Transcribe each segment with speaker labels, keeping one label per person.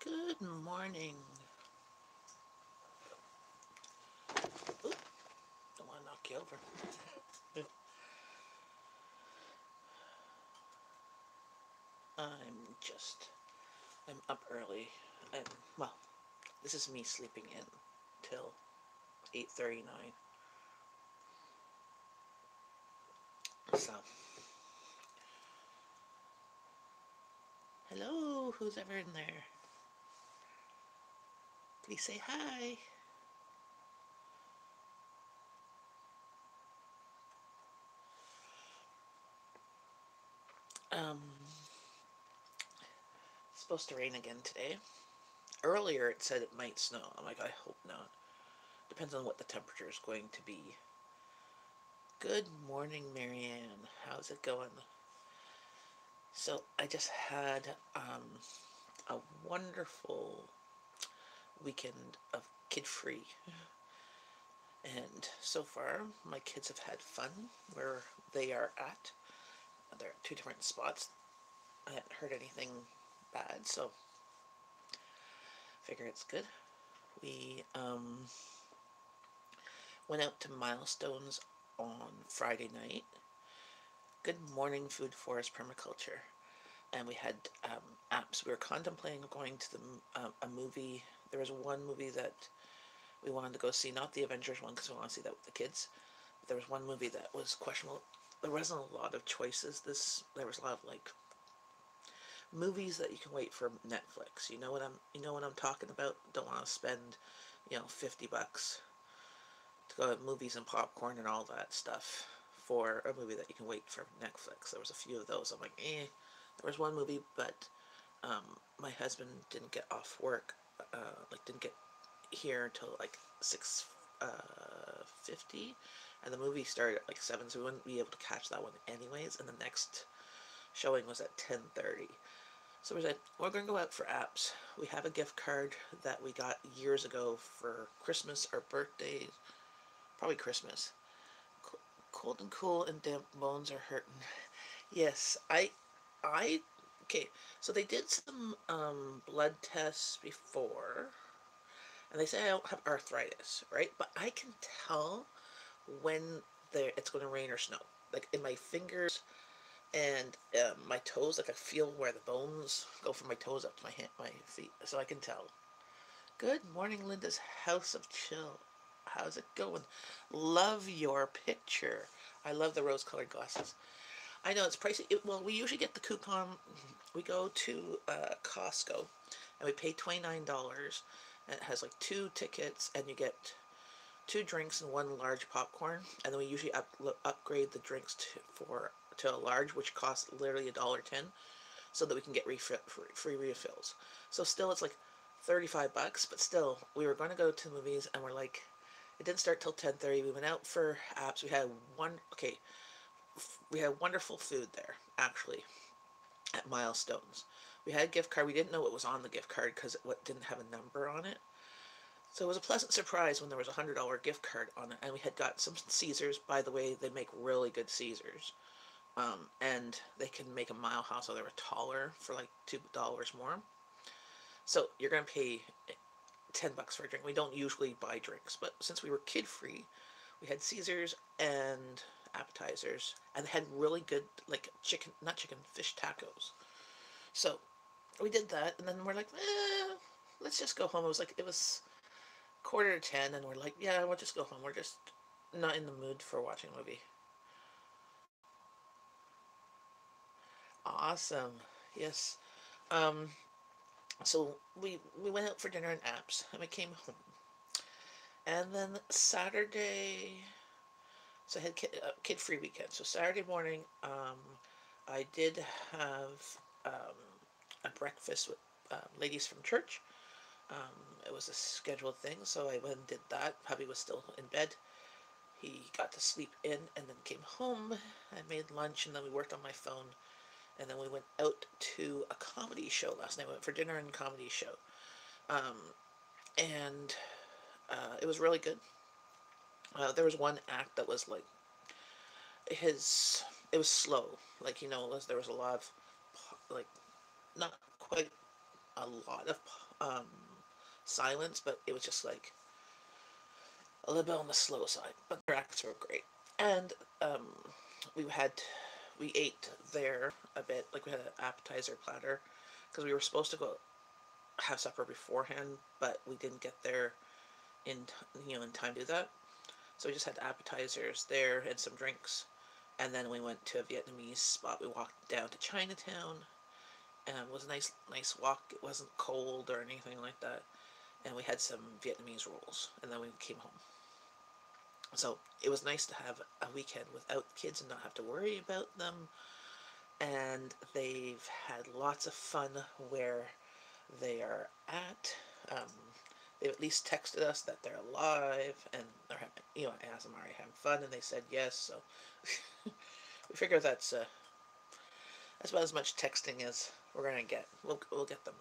Speaker 1: Good morning. Oop, don't want to knock you over. I'm just, I'm up early. And, well, this is me sleeping in till 8:39. So, hello, who's ever in there? Please say hi. Um, it's supposed to rain again today. Earlier it said it might snow. I'm like, I hope not. Depends on what the temperature is going to be. Good morning, Marianne. How's it going? So I just had a wonderful weekend of kid free. And so far, my kids have had fun where they are at. They're at two different spots. I haven't heard anything bad, so I figure it's good. We went out to Milestones on Friday night. Good morning, Food Forest Permaculture. And we had apps. We were contemplating going to a movie. There was one movie that we wanted to go see, not the Avengers one because we want to see that with the kids. But there was one movie that was questionable. There wasn't a lot of choices. There was a lot of like movies that you can wait for Netflix. You know what I'm talking about. Don't want to spend, $50 to go to movies and popcorn and all that stuff for a movie that you can wait for Netflix. There was a few of those. I'm like, eh. There was one movie, but my husband didn't get off work, didn't get here until like 6:50, and the movie started at like 7, so we wouldn't be able to catch that one anyways. And the next showing was at 10:30. So we said, we're going to go out for apps. We have a gift card that we got years ago for Christmas or birthdays, probably Christmas. Cold and cool and damp bones are hurting. Yes, okay. So they did some blood tests before, and they say I don't have arthritis, right? But I can tell when it's going to rain or snow. Like in my fingers and my toes, like I feel where the bones go from my toes up to my feet, so I can tell. Good morning, Linda's House of Chill. How's it going? Love your picture. I love the rose-colored glasses. I know it's pricey. Well, we usually get the coupon. We go to Costco, and we pay $29, and it has like two tickets, and you get two drinks and one large popcorn. And then we usually upgrade the drinks to a large, which costs literally $1.10, so that we can get free refills. So still, it's like $35, but still, we were going to go to the movies, and we're like, it didn't start till 10:30. We went out for apps. We had wonderful food there, actually, at Milestones. We had a gift card. We didn't know what was on the gift card because it didn't have a number on it. So it was a pleasant surprise when there was $100 gift card on it, and we had got some Caesars. By the way, they make really good Caesars, and they can make a Mile High, so they were taller for like $2 more. So you're gonna pay $10 for a drink. We don't usually buy drinks, but since we were kid free, we had Caesars and appetizers, and they had really good like not chicken, fish tacos. So we did that, and then we're like, let's just go home. It was 9:45, and we're like, yeah, we'll just go home. We're just not in the mood for watching a movie. Awesome. Yes. Um. So we went out for dinner and apps, and we came home. And then Saturday, so I had kid free weekend. So Saturday morning, I did have um, a breakfast with ladies from church. It was a scheduled thing, so I went and did that. Hubby was still in bed. He got to sleep in and then came home. I made lunch and then we worked on my phone. And then we went out to a comedy show last night. We went for dinner and comedy show. Um, and it was really good. There was one act that was like it was slow. Like, there was a lot of like not quite a lot of um, silence, but it was just like a little bit on the slow side. But the acts were great, and um, we had we ate there a bit. Like we had an appetizer platter because we were supposed to go have supper beforehand, but we didn't get there in in time to do that. So we just had appetizers there and some drinks, and then we went to a Vietnamese spot. We walked down to Chinatown, and it was a nice walk. It wasn't cold or anything like that, and we had some Vietnamese rolls, and then we came home. So it was nice to have a weekend without kids and not have to worry about them. And they've had lots of fun where they are at. Um, they've at least texted us that they're alive and they're having, I asked them, are you having fun? And they said yes. So we figure that's about as much texting as we're gonna get. We'll get them.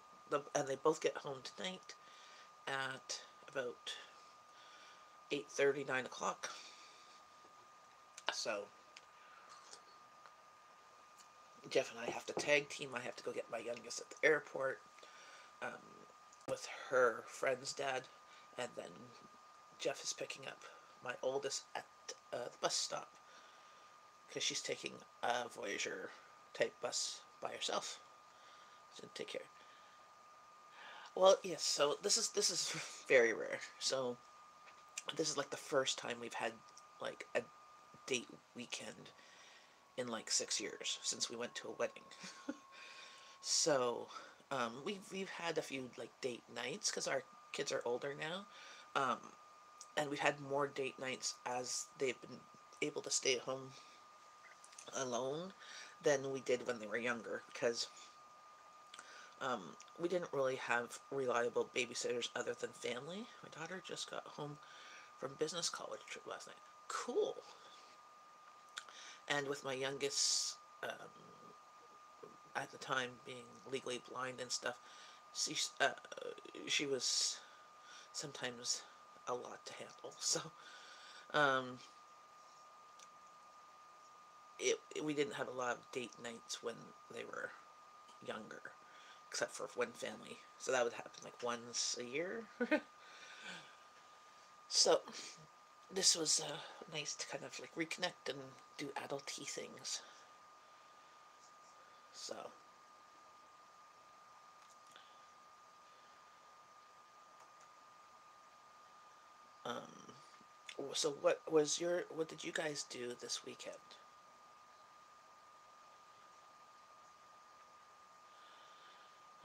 Speaker 1: And they both get home tonight at about 8:30, 9 o'clock. So Jeff and I have to tag team. I have to go get my youngest at the airport um, with her friend's dad, and then Jeff is picking up my oldest at the bus stop because she's taking a Voyager type bus by herself. So take care. Well, yes. So this is very rare. So this is like the first time we've had like a date weekend in like 6 years since we went to a wedding. So we've had a few like date nights because our kids are older now, um, and we've had more date nights as they've been able to stay at home alone than we did when they were younger because um, we didn't really have reliable babysitters other than family. My daughter just got home from business college trip last night. Cool. And with my youngest, at the time being legally blind and stuff, she she was sometimes a lot to handle. So um, we didn't have a lot of date nights when they were younger, except for one family. So that would happen like once a year. So this was nice to kind of like reconnect and do adulty things. So um, so what did you guys do this weekend?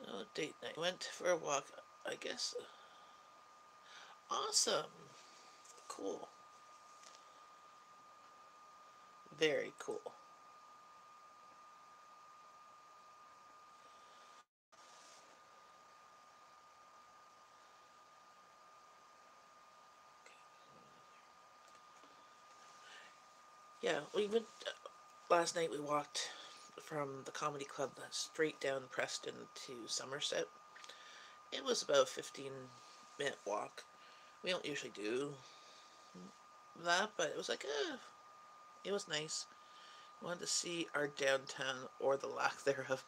Speaker 1: Oh, date night. Went for a walk, I guess. Awesome. Cool. Very cool. Yeah, we went last night. We walked from the comedy club straight down Preston to Somerset. It was about a 15-minute walk. We don't usually do that, but it was like, it was nice. Wanted to see our downtown or the lack thereof.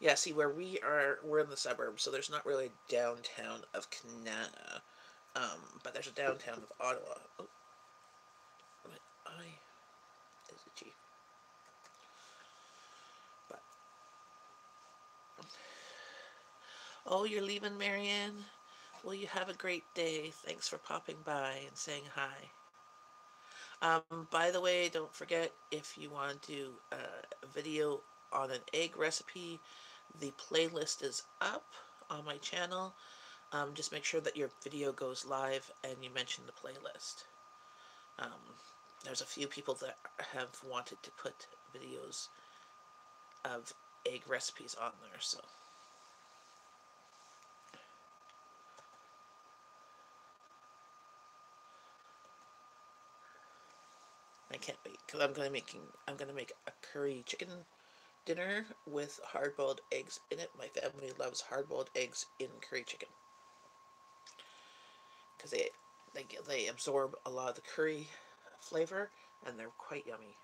Speaker 1: Yeah, see where we are, we're in the suburbs, so there's not really a downtown of Kanana, but there's a downtown of Ottawa. Oh, I is a G. But oh, you're leaving, Marianne. Well, you have a great day. Thanks for popping by and saying hi. By the way, don't forget if you want to do a video on an egg recipe, the playlist is up on my channel. Just make sure that your video goes live and you mention the playlist. Um, there's a few people that have wanted to put videos of egg recipes on there, so I can't wait because I'm gonna make a curry chicken dinner with hard-boiled eggs in it. My family loves hard-boiled eggs in curry chicken because they absorb a lot of the curry flavor and they're quite yummy.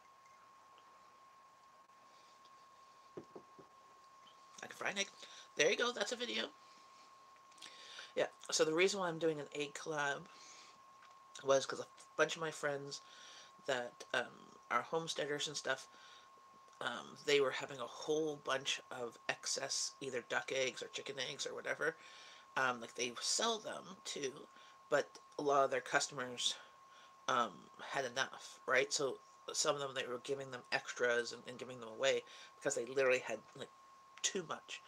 Speaker 1: fry an egg. There you go. That's a video. Yeah. So the reason why I'm doing an egg collab was because a bunch of my friends that are homesteaders and stuff, they were having a whole bunch of excess either duck eggs or chicken eggs or whatever. Like they sell them too, but a lot of their customers had enough, right? So some of them, they were giving them extras and giving them away because they literally had like too much,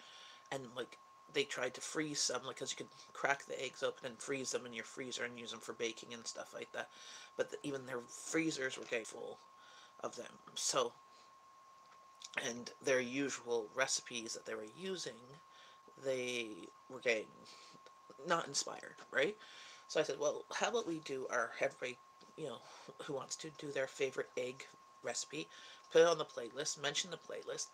Speaker 1: and like they tried to freeze some, like, because you could crack the eggs open and freeze them in your freezer and use them for baking and stuff like that. But even their freezers were getting full of them. So, and their usual recipes that they were using, they were getting not inspired, right? So I said, well, how about we do our everybody, you know, who wants to do their favorite egg recipe, put it on the playlist, mention the playlist,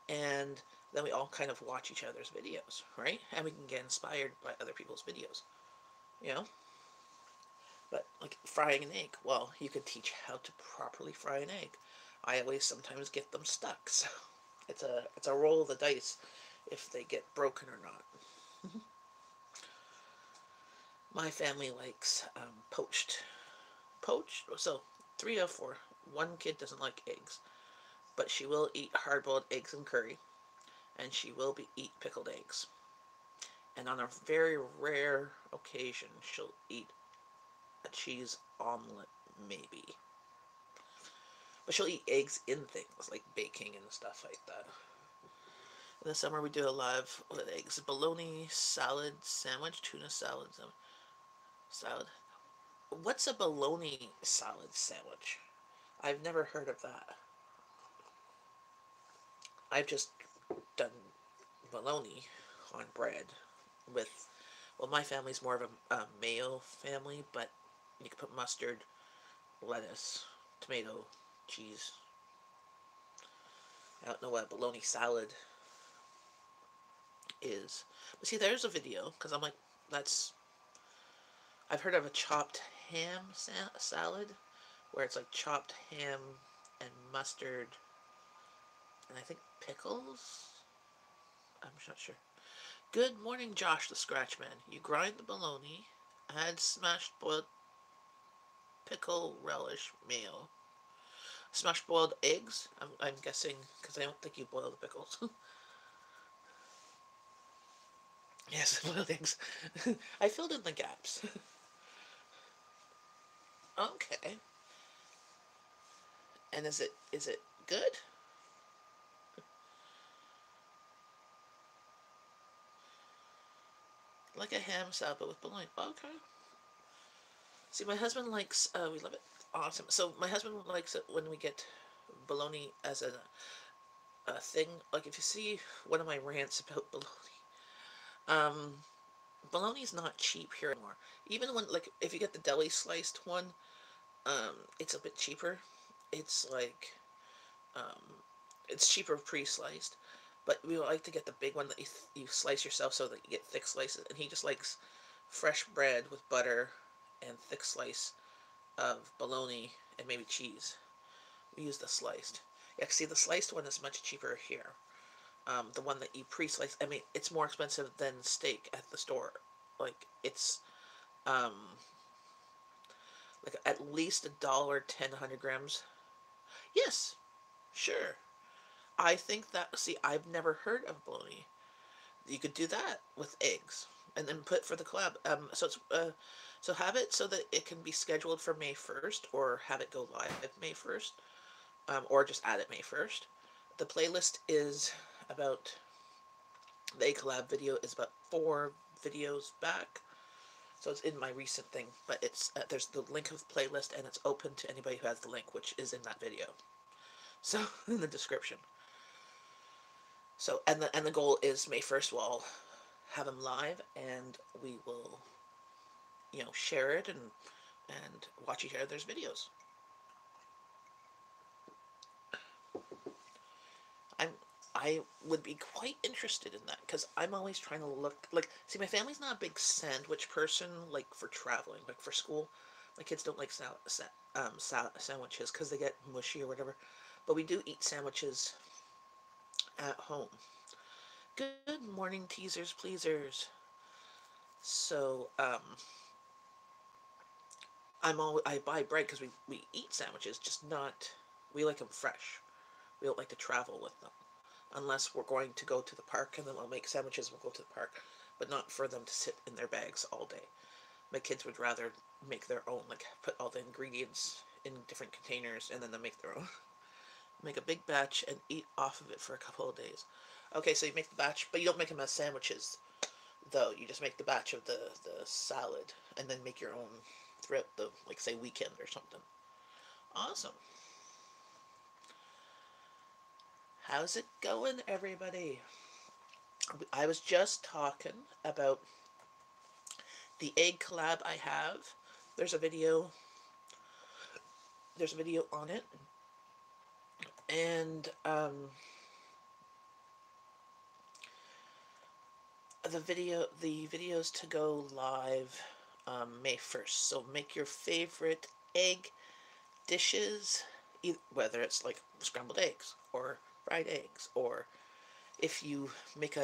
Speaker 1: and then we all kind of watch each other's videos, right? And we can get inspired by other people's videos, you know? But like frying an egg, well, you could teach how to properly fry an egg. I always sometimes get them stuck, so it's a roll of the dice if they get broken or not. My family likes poached. So 3 of 4. One kid doesn't like eggs, but she will eat hard-boiled eggs and curry, and she will eat pickled eggs. And on a very rare occasion, she'll eat a cheese omelet, maybe. But she'll eat eggs in things like baking and stuff like that. In the summer, we do a lot of with eggs: bologna salad sandwich, tuna salad. What's a bologna salad sandwich? I've never heard of that. I've just done bologna on bread with, well, my family's more of a mayo family, but you can put mustard, lettuce, tomato, cheese. I don't know what bologna salad is. But see, there's a video, because I'm like, that's, I've heard of a chopped ham salad, where it's like chopped ham and mustard, and I think pickles? I'm not sure. Good morning, Josh the Scratchman. You grind the bologna, add smashed boiled pickle relish mayo. Smashed boiled eggs, I'm guessing, because I don't think you boil the pickles. Yes, boiled eggs. I filled in the gaps. Okay. And is it good? Like a ham salad, but with bologna. Okay. See, my husband likes. We love it. Awesome. So my husband likes it when we get bologna as a thing. Like if you see one of my rants about bologna, um, bologna's not cheap here anymore. Even when, like, if you get the deli sliced one, it's a bit cheaper. It's like, um, it's cheaper pre-sliced, but we like to get the big one that you slice yourself so that you get thick slices. And he just likes fresh bread with butter and thick slice of bologna and maybe cheese. We use the sliced. Yeah, see, the sliced one is much cheaper here. The one that you pre-slice, I mean, it's more expensive than steak at the store. Like it's um like at least $1.10 100 grams. Yes, sure. I think that, see, I've never heard of bologna. You could do that with eggs and then put for the collab. So have it so that it can be scheduled for May 1st, or have it go live at May 1st, or just add it May 1st. The playlist is about, the A collab video is about 4 videos back. So it's in my recent thing, but it's there's the link of the playlist, and it's open to anybody who has the link, which is in that video. So in the description. So and the goal is May 1st we'll have them live, and we will, share it and watch each other's videos. I'm I would be quite interested in that, because I'm always trying to look like, see, my family's not a big sandwich person, like for traveling, like for school. My kids don't like sandwiches because they get mushy or whatever. But we do eat sandwiches at home, Good morning, teasers, pleasers. So, I buy bread because we eat sandwiches, just not, we like them fresh. We don't like to travel with them. Unless we're going to go to the park and then I'll make sandwiches and we'll go to the park. But not for them to sit in their bags all day. My kids would rather make their own, like put all the ingredients in different containers and then they make their own. Make a big batch and eat off of it for a couple of days. Okay, so you make the batch, but you don't make them as sandwiches, though. You just make the batch of the salad and then make your own throughout the, like, say, weekend or something. Awesome. How's it going, everybody? I was just talking about the egg collab I have. There's a video. There's a video on it, and the videos to go live May 1st. So make your favorite egg dishes, whether it's like scrambled eggs or fried eggs, or if you make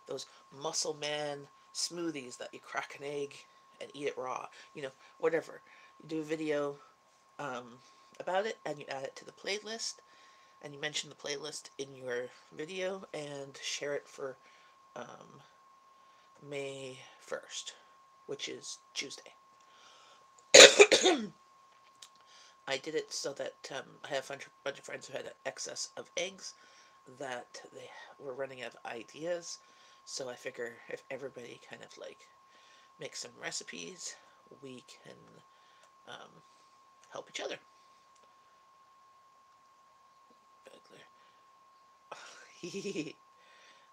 Speaker 1: those muscle man smoothies that you crack an egg and eat it raw, whatever. You do a video about it and you add it to the playlist and you mention the playlist in your video and share it for um, May 1st, which is Tuesday. I did it so that I have a bunch of friends who had an excess of eggs that they were running out of ideas. So I figure if everybody kind of like makes some recipes, we can help each other.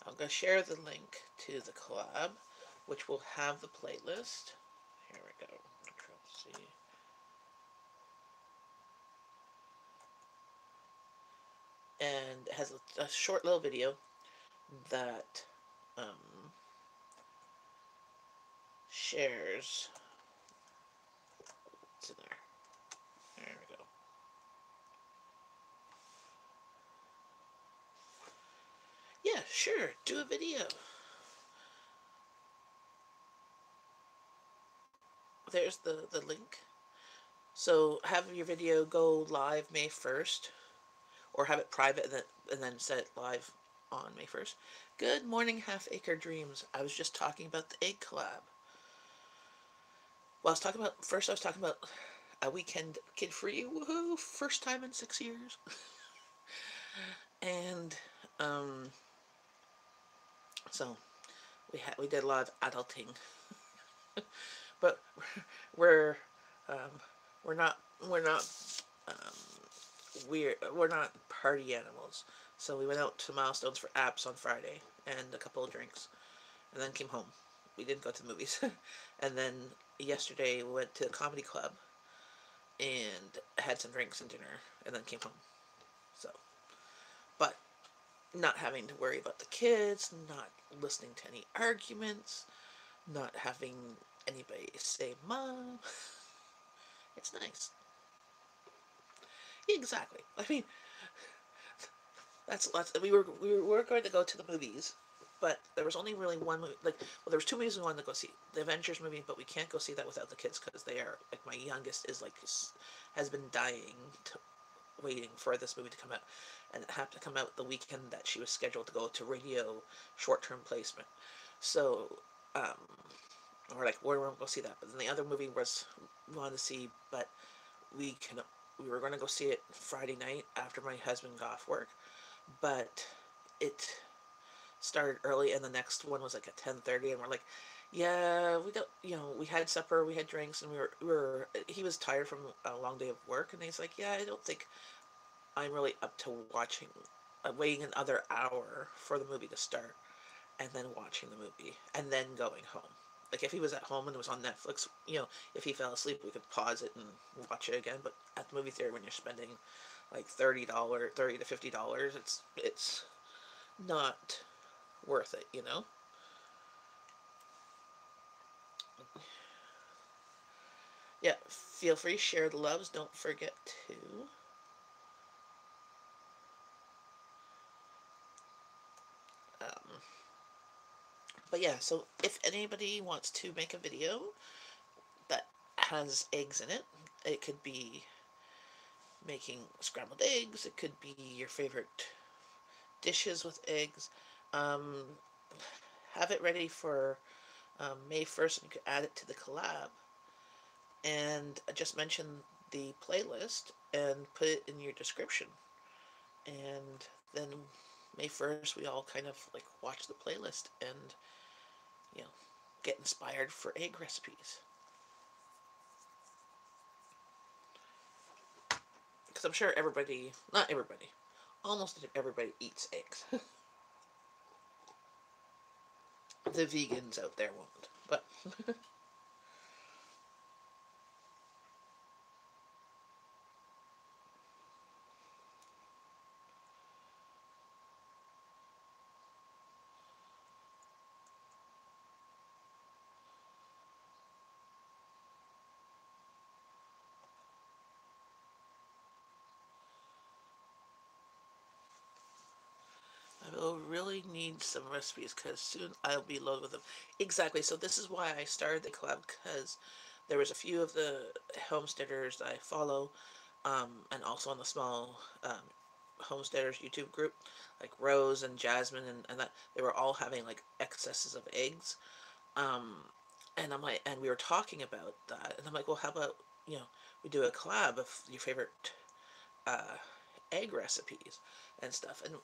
Speaker 1: I'm going to share the link to the collab, which will have the playlist. Here we go. Control C. And it has a short little video that shares. What's in there? There we go. Yeah, sure. Do a video. There's the link. So have your video go live May 1st, or have it private and then set it live on May 1st. Good morning, Half Acre Dreams. I was just talking about the egg collab. Well, I was talking about a weekend kid free. Woohoo! First time in 6 years. And so we did a lot of adulting, but we're um, we're not we're not we're not party animals. So we went out to Milestones for apps on Friday and a couple of drinks, and then came home. We didn't go to the movies, and then yesterday we went to a comedy club and had some drinks and dinner, and then came home. So, but not having to worry about the kids, not listening to any arguments, not having anybody say "mom." It's nice. Exactly. I mean, that's we were going to go to the movies, but there was only really one movie. Like, well, there was two movies we wanted to go see. The Avengers movie, but we can't go see that without the kids because they are like, my youngest is like has been dying to waiting for this movie to come out, and it had to come out the weekend that she was scheduled to go to radio short-term placement. So um, we're like, we won't go see that. But then the other movie was we wanted to see, but we can we were going to go see it Friday night after my husband got off work, but it started early and the next one was like at 10:30 and we're like, yeah, we got, we had supper, we had drinks, and we were he was tired from a long day of work, and he's like, yeah, I don't think I'm really up to watching waiting another hour for the movie to start and then watching the movie and then going home. Like, if he was at home and it was on Netflix, if he fell asleep, we could pause it and watch it again. But at the movie theater, when you're spending like $30 to $50, it's not worth it. Yeah, feel free to share the loves. Don't forget to But yeah, so if anybody wants to make a video that has eggs in it, it could be making scrambled eggs, it could be your favorite dishes with eggs. Um, have it ready for May 1st, and you can add it to the collab. And just mention the playlist and put it in your description. And then May 1st, we all kind of like watch the playlist and, you know, get inspired for egg recipes. Because I'm sure everybody, not everybody, almost everybody eats eggs. The vegans out there won't, but I will really need some recipes because soon I'll be loaded with them. Exactly. So this is why I started the collab, because there was a few of the homesteaders that I follow, and also on the small homesteaders YouTube group, like Rose and Jasmine, and that they were all having like excesses of eggs. Um, and I'm like, and we were talking about that, and I'm like, well, how about, we do a collab of your favorite uh, egg recipes and stuff. And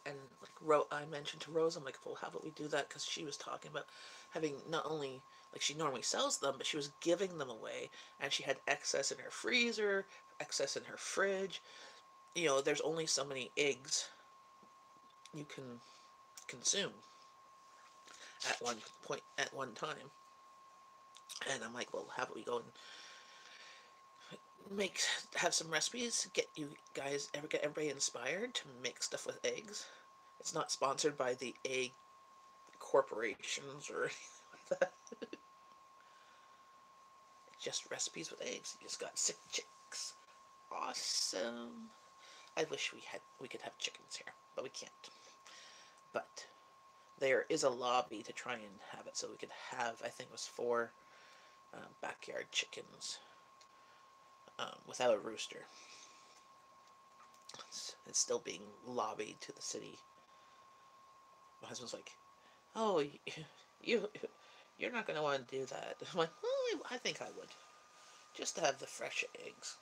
Speaker 1: like I mentioned to Rose, I'm like, well, how about we do that? Because she was talking about having not only like she normally sells them, but she was giving them away, and she had excess in her freezer, excess in her fridge. There's only so many eggs you can consume at one point at one time. And I'm like, well, how about we go and make have some recipes, get you guys get everybody inspired to make stuff with eggs. It's not sponsored by the egg corporations or anything like that. It's just recipes with eggs. You just got sick chicks. Awesome. I wish we could have chickens here, but we can't. But there is a lobby to try and have it, so we could have, I think it was 4 backyard chickens without a rooster. It's still being lobbied to the city. My husband's like, "Oh, you you're not going to want to do that." I'm like, "Well, I think I would, just to have the fresh eggs.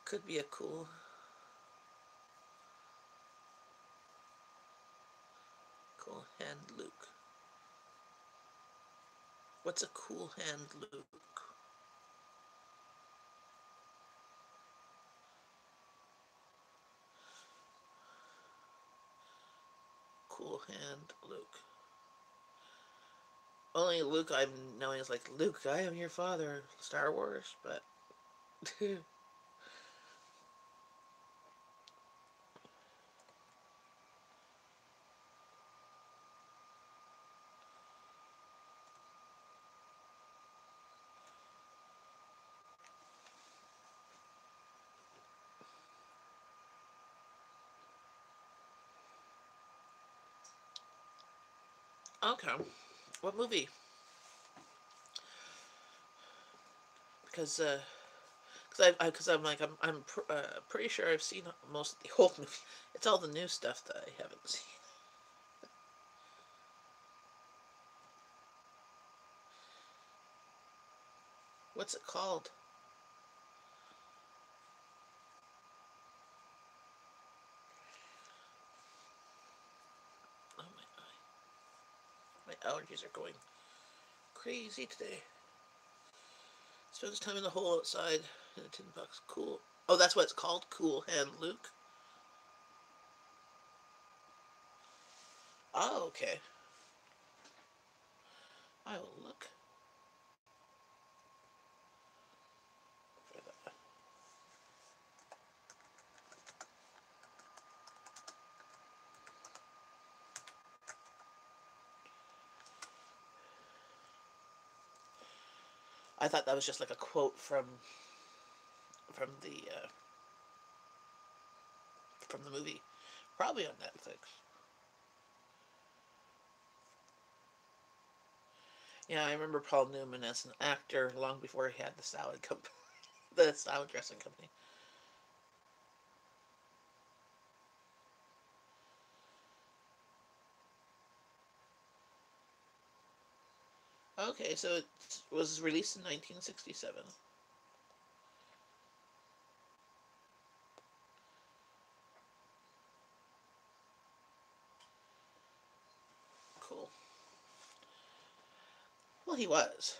Speaker 1: Could be a cool hand Luke. What's a cool hand Luke? Cool hand Luke. Only Luke I'm knowing is like, Luke, I am your father, Star Wars, but okay. What movie? Because because I'm like pretty sure I've seen most of the old movie. It's all the new stuff that I haven't seen. What's it called? Oh my allergies are going crazy today. Spends time in the hole outside in a tin box. Cool. Oh, that's what it's called? Cool Hand Luke? Oh, okay. I will look for that. I thought that was just like a quote from the movie Probably on Netflix. Yeah, I remember Paul Newman as an actor long before he had the salad company, the salad dressing company. Okay, so it was released in 1967. Cool. Well, he was.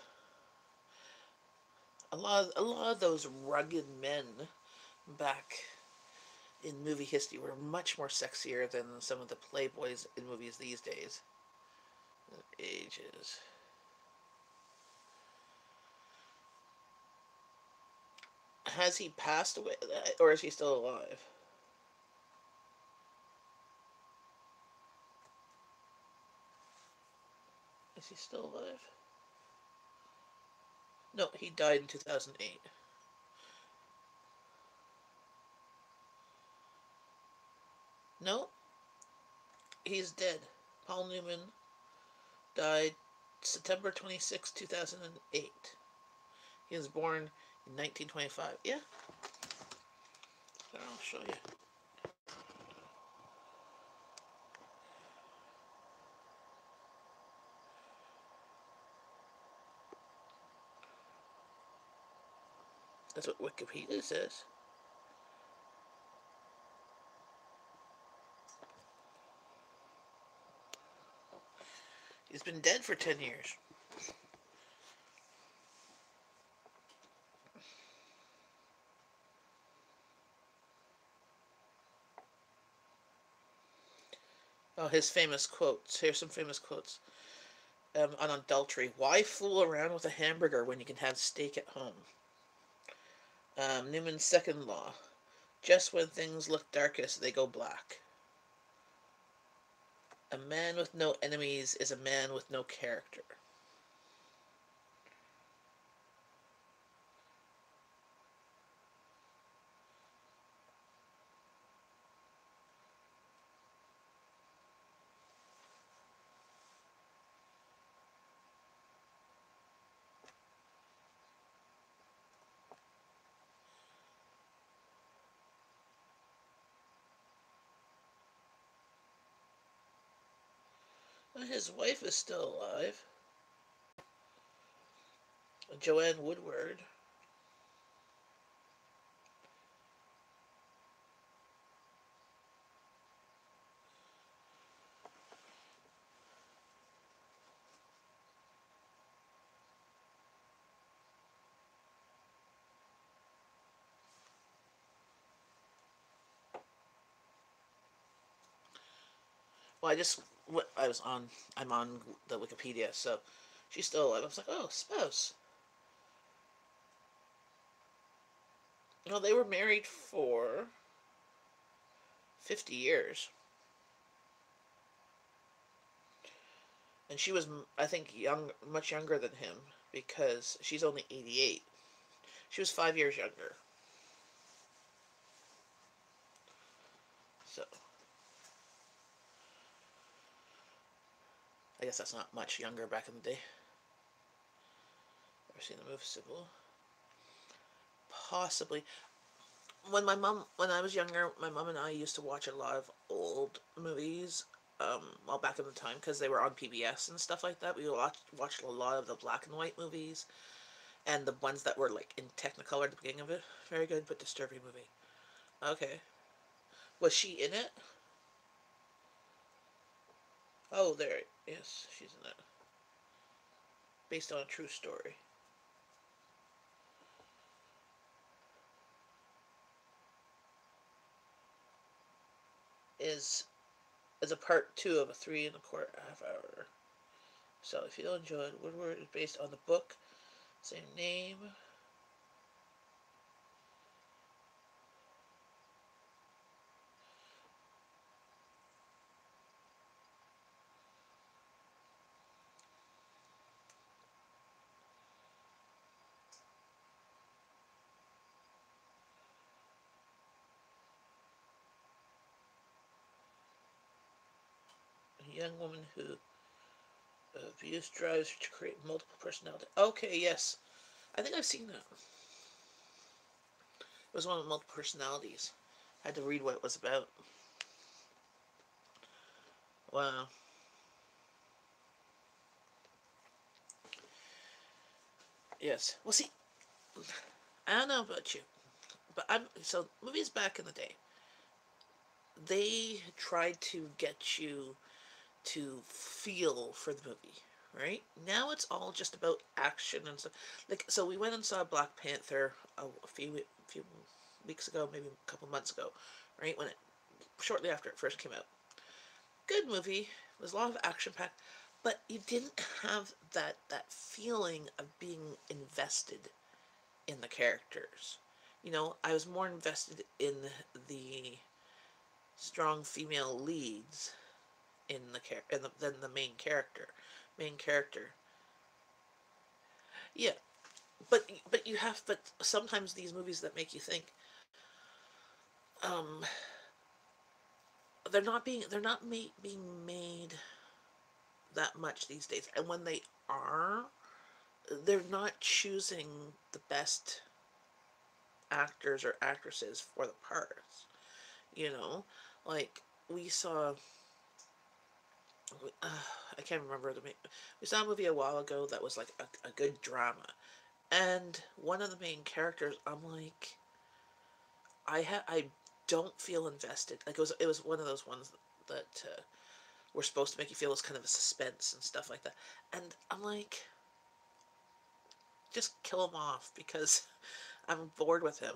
Speaker 1: A lot of those rugged men back in movie history were much more sexier than some of the playboys in movies these days. Ages. Has he passed away, or is he still alive? Is he still alive? No, he died in 2008. No, he's dead. Paul Newman died September 26, 2008. He was born in 1925. Yeah, I'll show you. That's what Wikipedia says. He's been dead for 10 years. Oh, his famous quotes. Here's some famous quotes on adultery. Why fool around with a hamburger when you can have steak at home? Newman's second law. Just when things look darkest, they go black. A man with no enemies is a man with no character. His wife is still alive. Joanne Woodward. Well, I was on. I'm on the Wikipedia, so she's still alive. I was like, oh, spouse. Well, they were married for 50 years, and she was, I think, much younger than him because she's only 88. She was 5 years younger. So I guess that's not much younger back in the day. Ever seen the movie Sybil? Possibly. When I was younger, my mom and I used to watch a lot of old movies. Well, back in the time because they were on PBS and stuff like that. We watched a lot of the black and white movies and the ones that were like in Technicolor at the beginning of it. Very good but disturbing movie. Okay, was she in it? Oh, there. Yes, she's in it. Based on a true story. Is a part two of a 3.25 hour. So if you don't enjoy it, Woodward is based on the book, same name. young woman who abuse drives to create multiple personality. Okay, yes. I think I've seen that. It was one with multiple personalities. I had to read what it was about. Wow. Yes. Well, see, I don't know about you, but so movies back in the day, they tried to get you to feel for the movie, right? Now it's all just about action and stuff. Like, so we went and saw Black Panther a few weeks ago, maybe a couple months ago, right? Shortly after it first came out. Good movie. There's a lot of action packed, but you didn't have that feeling of being invested in the characters. I was more invested in the strong female leads than the main character. Main character. Yeah, but sometimes these movies that make you think, um, being made that much these days, and when they are, they're not choosing the best actors or actresses for the parts. You know, like we saw. I can't remember we saw a movie a while ago that was like a good drama, and one of the main characters, I'm like, I don't feel invested. Like it was one of those ones that were supposed to make you feel as kind of a suspense and stuff like that, and I'm like, just kill him off because I'm bored with him,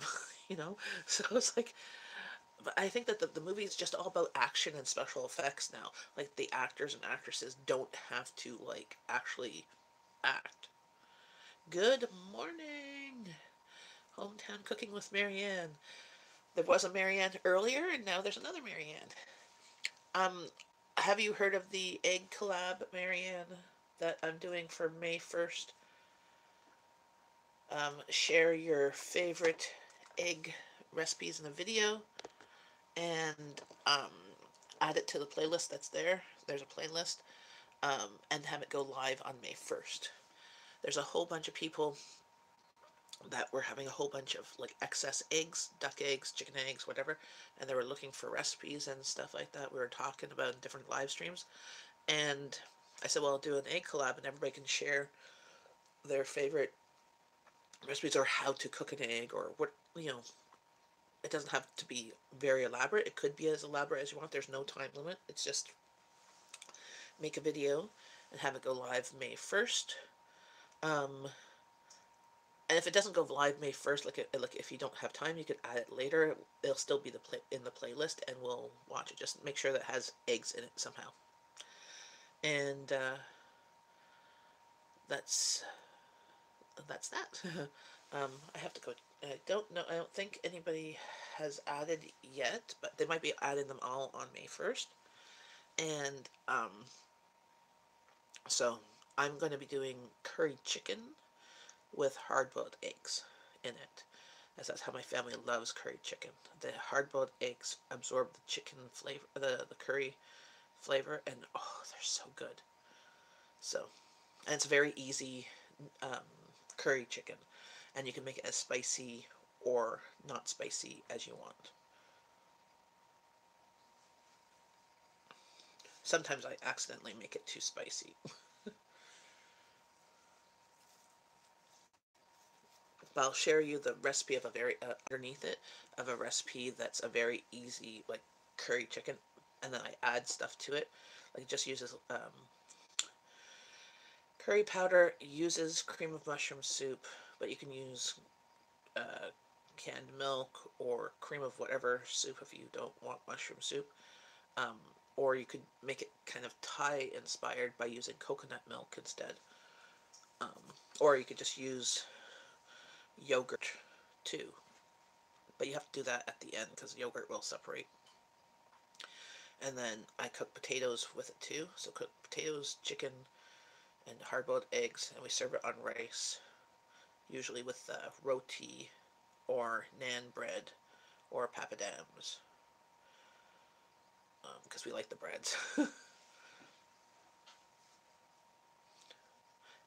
Speaker 1: you know. So it's like, but I think that the movie is just all about action and special effects now. Like the actors and actresses don't have to like actually act. Good morning, hometown cooking with Marianne. There was a Marianne earlier, and now there's another Marianne. Um, have you heard of the egg collab, Marianne, that I'm doing for May 1st? Share your favorite egg recipes in a video and add it to the playlist that's there. There's a playlist, and have it go live on May 1st. There's a whole bunch of people that were having a whole bunch of like excess eggs, duck eggs, chicken eggs, whatever, and they were looking for recipes and stuff like that. We were talking about in different live streams, and I said, well, I'll do an egg collab, and everybody can share their favorite recipes or how to cook an egg or what. It doesn't have to be very elaborate. It could be as elaborate as you want. There's no time limit. It's just make a video and have it go live May 1st. Um, and if it doesn't go live May 1st, like if you don't have time, you could add it later. It'll still be in the playlist, and we'll watch it. Just make sure that it has eggs in it somehow. And that's that's that. I have to go. I don't know. I don't think anybody has added yet, but they might be adding them all on May 1st. And so I'm going to be doing curry chicken with hard-boiled eggs in it, as that's how my family loves curry chicken. The hard-boiled eggs absorb the chicken flavor, the curry flavor, and oh, they're so good. So, and it's very easy um, curry chicken, and you can make it as spicy or not spicy as you want. Sometimes I accidentally make it too spicy. But I'll share you the recipe of a very underneath it of a recipe that's a very easy like curry chicken, and then I add stuff to it. Like it just uses curry powder, uses cream of mushroom soup, but you can use uh, canned milk or cream of whatever soup if you don't want mushroom soup. Um, or you could make it kind of Thai inspired by using coconut milk instead. Um, or you could just use yogurt too. But you have to do that at the end because yogurt will separate. And then I cook potatoes with it too. So cook potatoes, chicken, and hard-boiled eggs, and we serve it on rice, usually with roti or naan bread or papadams, because we like the breads.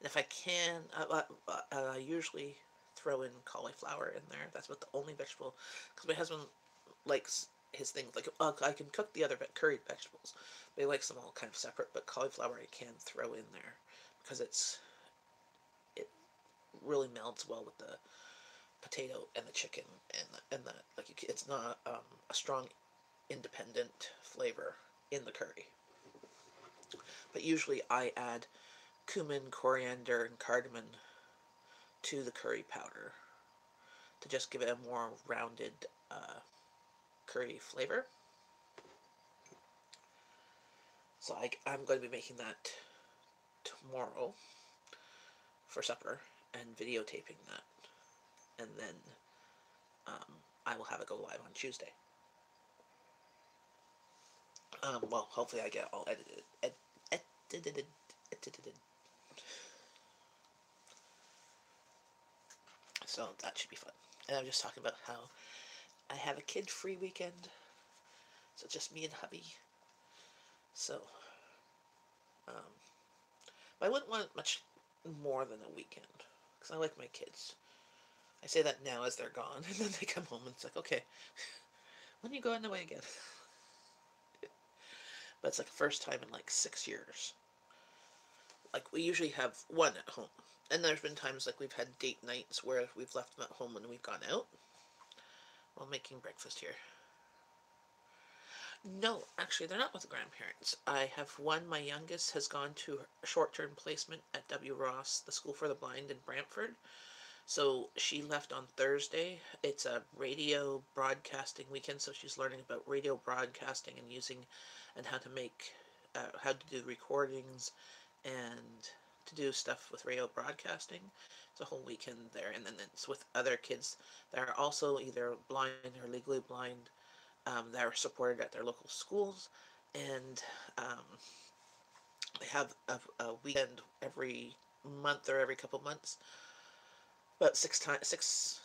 Speaker 1: If I can, I usually throw in cauliflower in there. That's about the only vegetable, because my husband likes his things like I can cook the other curried vegetables, but he likes them all kind of separate. But cauliflower I can throw in there because it really melds well with the potato and the chicken and the like. It's not a strong independent flavor in the curry. But usually I add cumin, coriander, and cardamom to the curry powder to just give it a more rounded curry flavor. So I'm going to be making that tomorrow for supper and videotaping that. And then I will have it go live on Tuesday. Well, hopefully I get it all edited. So that should be fun. And I'm just talking about how I have a kid-free weekend. So just me and hubby. So, I wouldn't want much more than a weekend. Because I like my kids. I say that now as they're gone. And then they come home and it's like, okay, when are you going away again? But it's like the first time in like 6 years. Like we usually have one at home. And there's been times like we've had date nights where we've left them at home when we've gone out. While making breakfast here. No, actually, they're not with the grandparents. I have one, my youngest has gone to a short-term placement at W. Ross, the School for the Blind in Brantford. So she left on Thursday. It's a radio broadcasting weekend, so she's learning about radio broadcasting and how to make, how to do recordings and to do stuff with radio broadcasting. It's a whole weekend there, and then it's with other kids that are also either blind or legally blind, that are supported at their local schools, and they have a weekend every month or every couple months, about six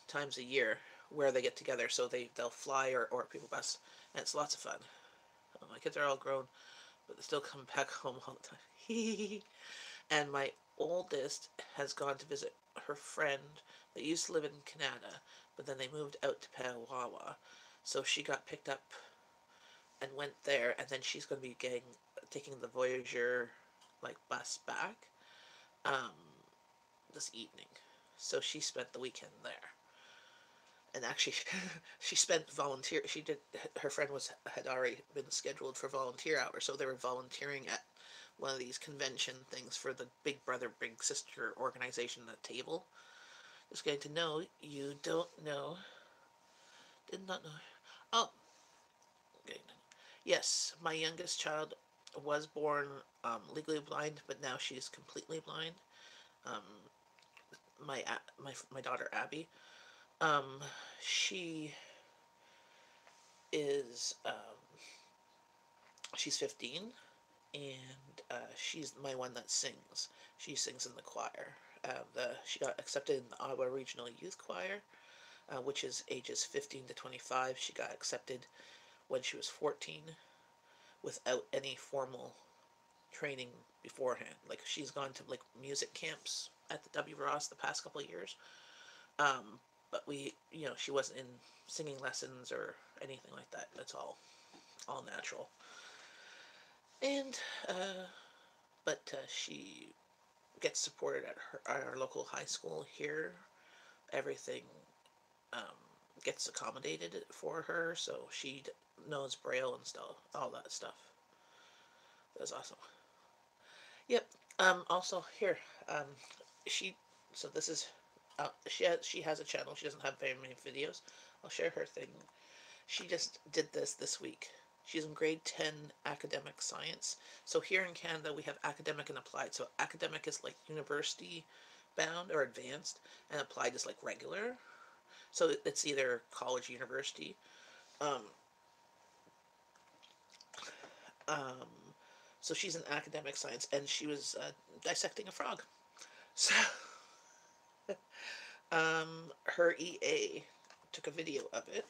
Speaker 1: times a year, where they get together. So they'll fly or people bus, and it's lots of fun. My kids are all grown, but they still come back home all the time. And my oldest has gone to visit her friend that used to live in Canada, but then they moved out to Petawawa. So she got picked up and went there, and then she's going to be taking the Voyager like bus back um, this evening. So she spent the weekend there, and actually, she spent volunteer. She did. Her friend had already been scheduled for volunteer hours, so they were volunteering at one of these convention things for the Big Brother Big Sister organization at the table. Just getting to know you don't know. Did not know. Oh, okay. Yes, my youngest child was born legally blind, but now she's completely blind. Um, my daughter Abby, um, she is she's 15, and she's my one that sings. She sings in the choir. She got accepted in the Ottawa Regional Youth Choir, which is ages 15 to 25. She got accepted when she was 14, without any formal training beforehand. Like she's gone to like music camps at the W. Ross the past couple of years. But she wasn't in singing lessons or anything like that. That's all natural. And she gets supported at our local high school here. Everything um, gets accommodated for her, so she knows Braille and stuff, all that stuff. That's awesome. Yep. Also here, um, she. So this is. She has a channel. She doesn't have very many videos. I'll share her thing. She just did this week. She's in grade 10 academic science. So here in Canada we have academic and applied. So academic is like university bound or advanced, and applied is like regular. So it's either college, university. Um, um, so she's in academic science, and she was dissecting a frog. So her EA took a video of it.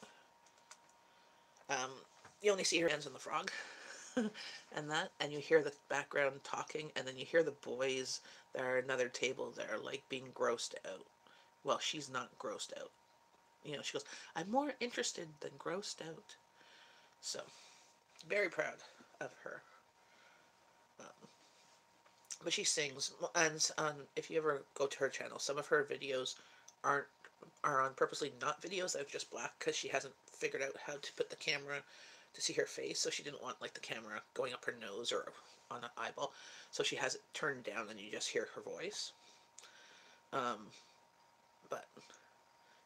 Speaker 1: You only see her hands on the frog. and you hear the background talking, and then you hear the boys that are at another table that are like being grossed out. Well, she's not grossed out. You know, she goes, I'm more interested than grossed out. So, very proud of her. Um, but she sings, and if you ever go to her channel, some of her videos aren't are on purposely not videos that are just black because she hasn't figured out how to put the camera to see her face, so she didn't want like the camera going up her nose or on an eyeball, so she has it turned down and you just hear her voice. Um, but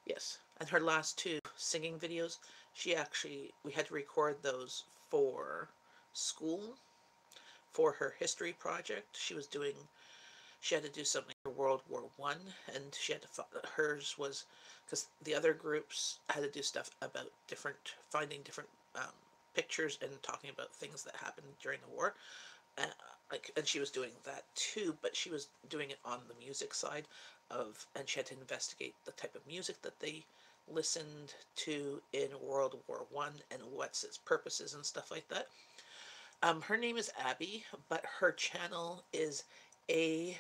Speaker 1: yes, and her last two singing videos, we had to record those for school for her history project. She had to do something for World War I, and hers was because the other groups had to do stuff about finding different pictures and talking about things that happened during the war. Uh, and she was doing that too, but she was doing it on the music side and she had to investigate the type of music that they listened to in World War I and what's its purposes and stuff like that. Her name is Abby, but her channel is a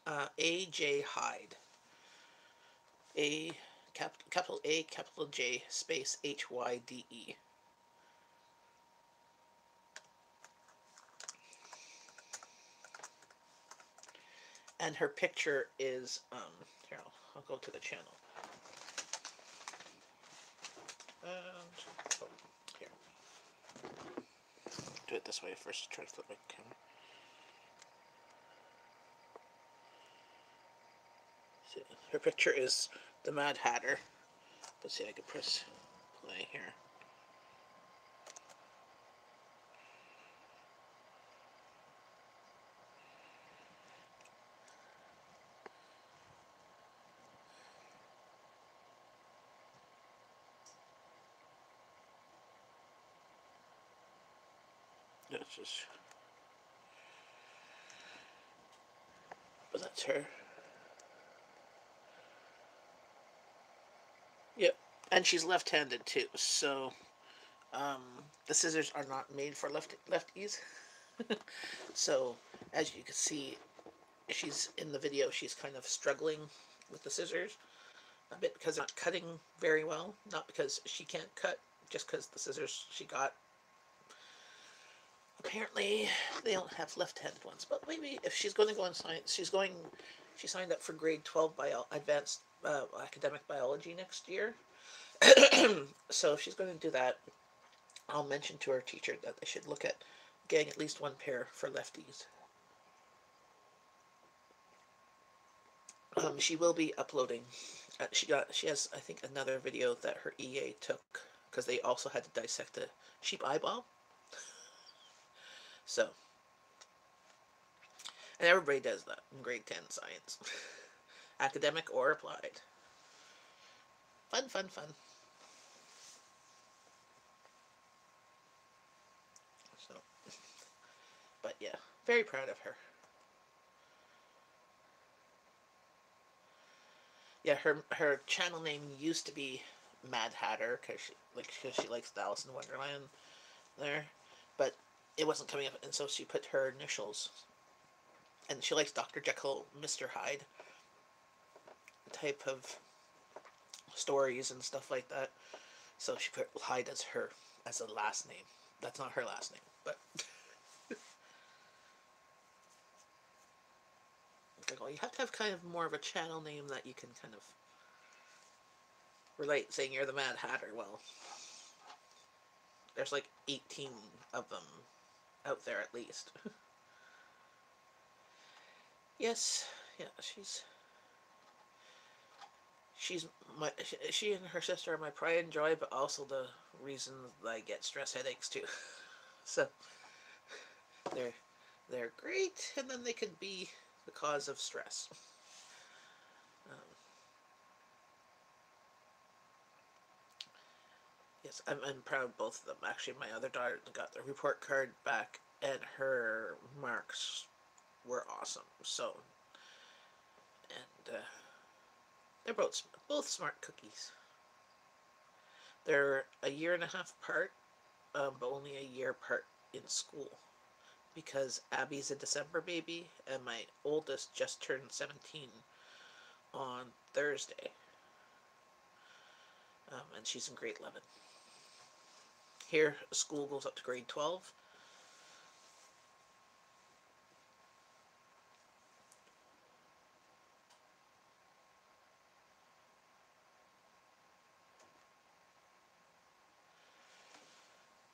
Speaker 1: AJ Hyde. A capital A capital J space HYDE. And her picture is here, I'll go to the channel. And oh, here. Do it this way first. Try to flip my camera. See, her picture is the Mad Hatter. Let's see, I can press play here. That's just, but that's her. Yep, and she's left-handed too. So um, the scissors are not made for lefties. So as you can see, she's in the video. She's kind of struggling with the scissors a bit because they're not cutting very well. Not because she can't cut, just because the scissors she got, apparently they don't have left-handed ones. But maybe if she's going to go in science, she signed up for grade 12 advanced academic biology next year. So if she's going to do that, I'll mention to her teacher that they should look at getting at least one pair for lefties. She will be uploading. She has, I think, another video that her EA took because they also had to dissect a sheep eyeball. So, and everybody does that in grade 10 science, academic or applied. Fun, fun, fun. So, but yeah, very proud of her. Yeah, her channel name used to be Mad Hatter because she likes the Alice in Wonderland there, but it wasn't coming up, and so she put her initials. And she likes Dr. Jekyll, Mr. Hyde type of stories and stuff like that. So she put Hyde as a last name. That's not her last name, but well, you have to have kind of more of a channel name that you can kind of relate, saying you're the Mad Hatter. Well, there's like 18 of them out there at least. Yes, yeah, she and her sister are my pride and joy, but also the reason that I get stress headaches too. So they're they're great, and then they could be the cause of stress. Um, yes, I'm proud of both of them. Actually, my other daughter got the report card back, and her marks were awesome. So, and they're both smart cookies. They're a year and a half apart, but only a year apart in school because Abby's a December baby and my oldest just turned 17 on Thursday. And she's in grade 11. Here, school goes up to grade 12.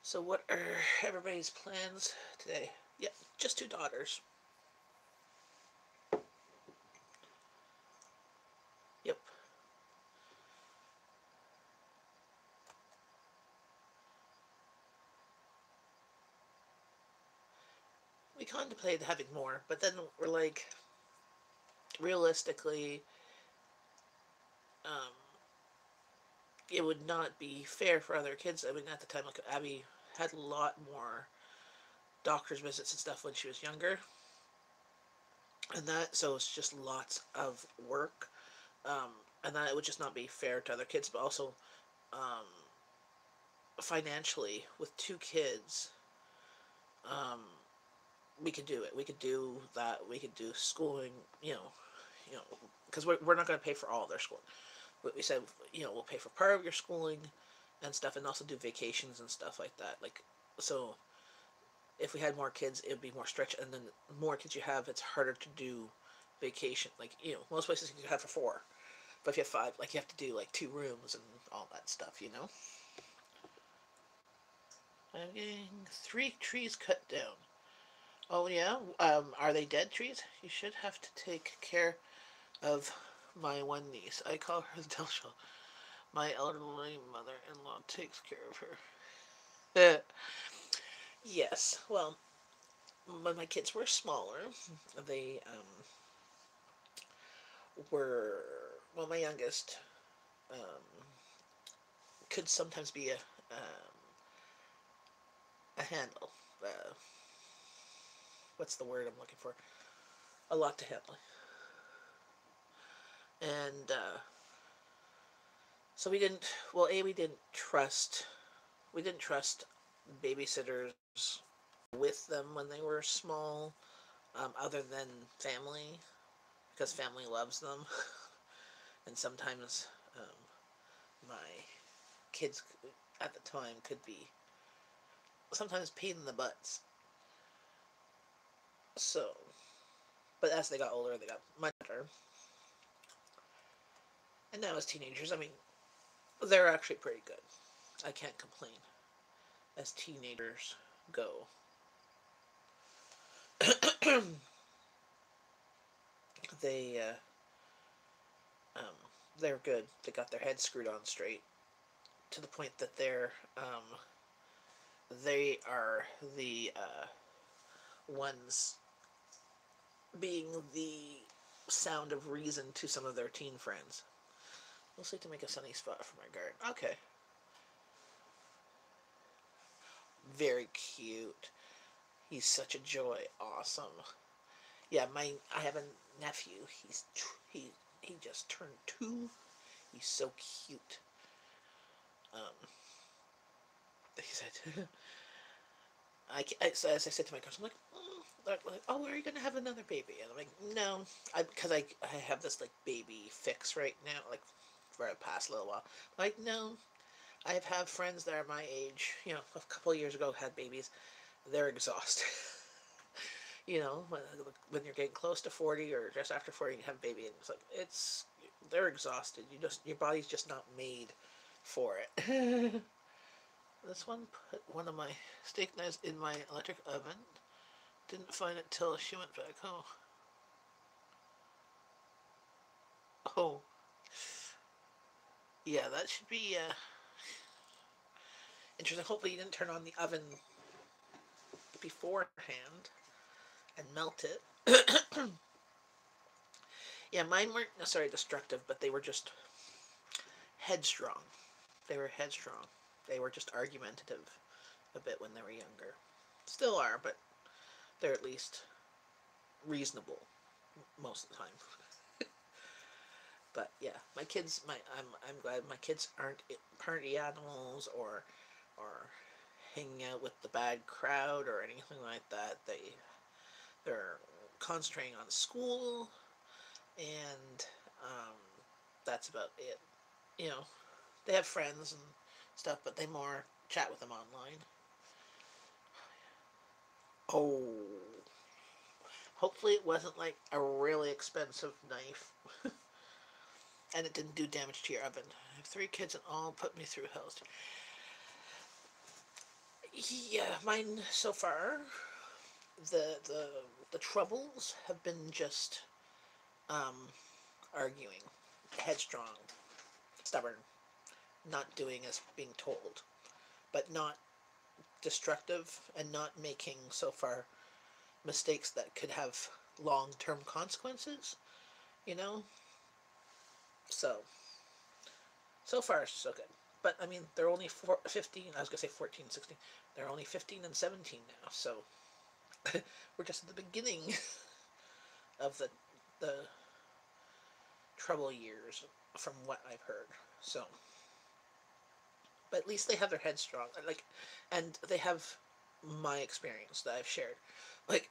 Speaker 1: So, what are everybody's plans today? Yep, just two daughters. Yep. We contemplated having more, but then we're like, realistically, um, it would not be fair for other kids. I mean, at the time, like Abby had a lot more doctor's visits and stuff when she was younger, and that so it's just lots of work, um, and that it would just not be fair to other kids, but also um, financially with two kids, um, we could do it. We could do that. We could do schooling. You know, because we're not going to pay for all their schooling. But we said, we'll pay for part of your schooling and stuff, and also do vacations and stuff like that. Like, so if we had more kids, it would be more stretch, and then the more kids you have, it's harder to do vacation. Like, most places you can have for four, but if you have five, like you have to do like two rooms and all that stuff. I'm getting 3 trees cut down. Oh yeah, are they dead trees? You should have to take care of my one niece. I call her Delcia. My elderly mother-in-law takes care of her. Yes, well, when my kids were smaller, they were, well, my youngest um, could sometimes be a handle. What's the word I'm looking for? A lot to handle. And so we didn't, well, we didn't trust babysitters with them when they were small, other than family, because family loves them. And sometimes my kids at the time could be sometimes pain in the butts. So, but as they got older, they got much better. And now as teenagers, I mean, they're actually pretty good. I can't complain as teenagers go. they um, they're good. They got their heads screwed on straight to the point that they are the ones being the sound of reason to some of their teen friends. Mostly to make a sunny spot for my garden. Okay. Very cute. He's such a joy. Awesome. Yeah, I have a nephew. He just turned 2. He's so cute. Um, he said, so as I said to my girls, I'm like, oh, are you gonna have another baby? And I'm like, no, because I have this like baby fix right now, like for the past little while. Like, no, I've had friends that are my age, a couple of years ago had babies. They're exhausted. When you're getting close to 40 or just after 40, you have a baby, and they're exhausted. Your body's just not made for it. This one put one of my steak knives in my electric oven. Didn't find it till she went back home. Oh, yeah, that should be interesting. Hopefully, you didn't turn on the oven beforehand and melt it. Yeah, mine weren't necessarily destructive, but they were just headstrong. They were headstrong. They were just argumentative a bit when they were younger. Still are, but they're at least reasonable most of the time. But yeah, my kids, I'm glad my kids aren't party animals or hanging out with the bad crowd or anything like that. They're concentrating on school, and um, that's about it. You know, they have friends and stuff, but they more chat with them online. Oh, hopefully it wasn't like a really expensive knife, and it didn't do damage to your oven. I have three kids and all put me through hell. Yeah, mine so far. The the the troubles have been just um, arguing, headstrong, stubborn, not doing as being told, but not destructive and not making so far mistakes that could have long term consequences, you know? So, so far, so good. But I mean, they're only 15, I was going to say 14, 16. They're only 15 and 17 now, so we're just at the beginning of the trouble years from what I've heard. So, but at least they have their heads strong, like, and they have my experience that I've shared, like,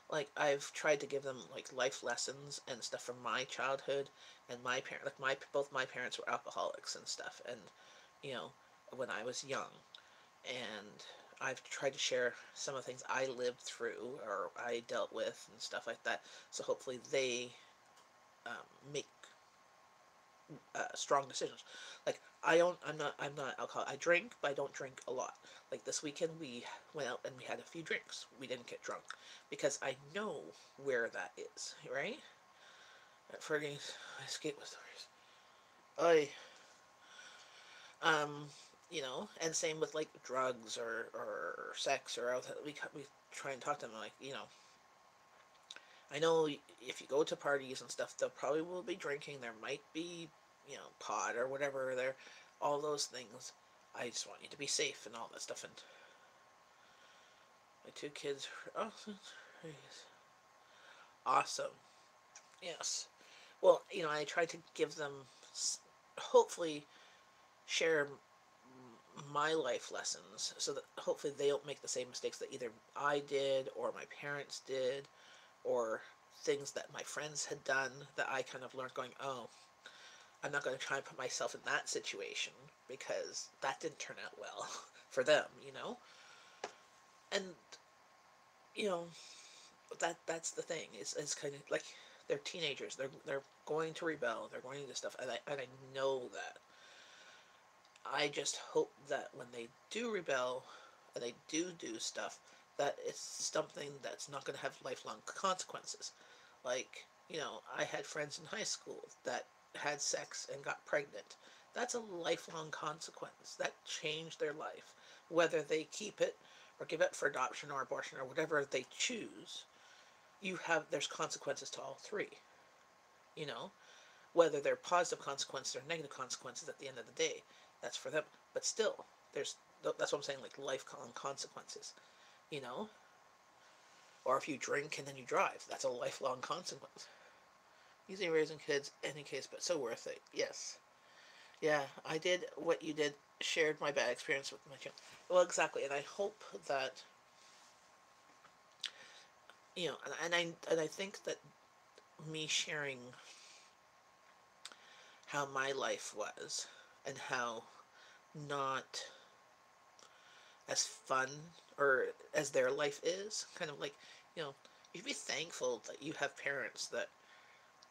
Speaker 1: like I've tried to give them like life lessons and stuff from my childhood and my parent, like my both my parents were alcoholics and stuff, and you know when I was young, and I've tried to share some of the things I lived through or I dealt with and stuff like that. So hopefully they make strong decisions. Like I'm not alcohol. I drink, but I don't drink a lot. Like this weekend, we went out and we had a few drinks. We didn't get drunk because I know where that is. Right? Forgetting, I skate with stories. I um, you know, and same with like drugs or sex or else we try and talk to them like I know if you go to parties and stuff, there probably will be drinking. There might be, pot or whatever. There, all those things. I just want you to be safe and all that stuff. And my two kids, oh, awesome. Yes. Well, I try to give them, hopefully, share my life lessons so that hopefully they don't make the same mistakes that either I did or my parents did or things that my friends had done that I kind of learned going, oh, I'm not going to try and put myself in that situation because that didn't turn out well for them. And you know that's the thing. It's kind of like they're teenagers. They're going to rebel. They're going to do stuff, and I know that. I just hope that when they do rebel and they do stuff, that it's something that's not going to have lifelong consequences. Like, I had friends in high school that had sex and got pregnant. That's a lifelong consequence. That changed their life. Whether they keep it or give it for adoption or abortion or whatever they choose, there's consequences to all three. You know, whether they're positive consequences or negative consequences at the end of the day, that's for them. But still, that's what I'm saying, like lifelong consequences. You know, or if you drink and then you drive, that's a lifelong consequence. Easy raising kids, any case, but so worth it. Yes. Yeah, I did what you did, shared my bad experience with my children. Well, exactly, and I hope that, and I think that me sharing how my life was and how not as fun or as their life is, kind of like, you know, you should be thankful that you have parents that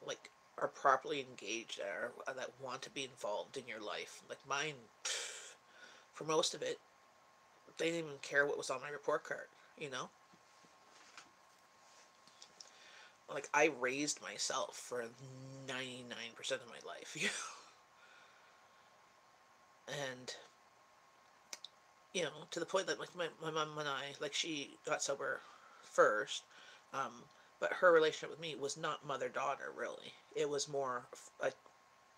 Speaker 1: like are properly engaged or that want to be involved in your life. Like mine, for most of it, they didn't even care what was on my report card. You know, like I raised myself for 99% of my life. And to the point that like my mom and I, like she got sober first, um, but her relationship with me was not mother daughter really. It was more like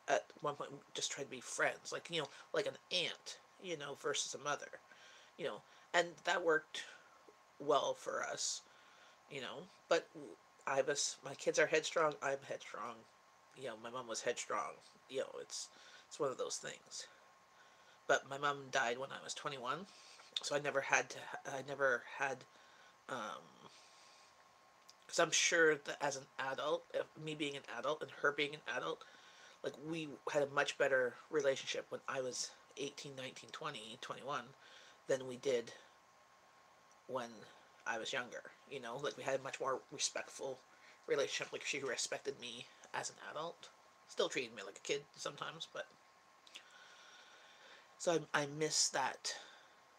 Speaker 1: at one point just tried to be friends, like like an aunt, versus a mother, you know, and that worked well for us, But my kids are headstrong. I'm headstrong. My mom was headstrong. It's one of those things. but my mom died when I was 21, so I never had to. I never had, because I'm sure that as an adult, me being an adult and her being an adult, like we had a much better relationship when I was 18, 19, 20, 21 than we did when I was younger. You know, like we had a much more respectful relationship. Like she respected me as an adult, still treated me like a kid sometimes, but so I miss that,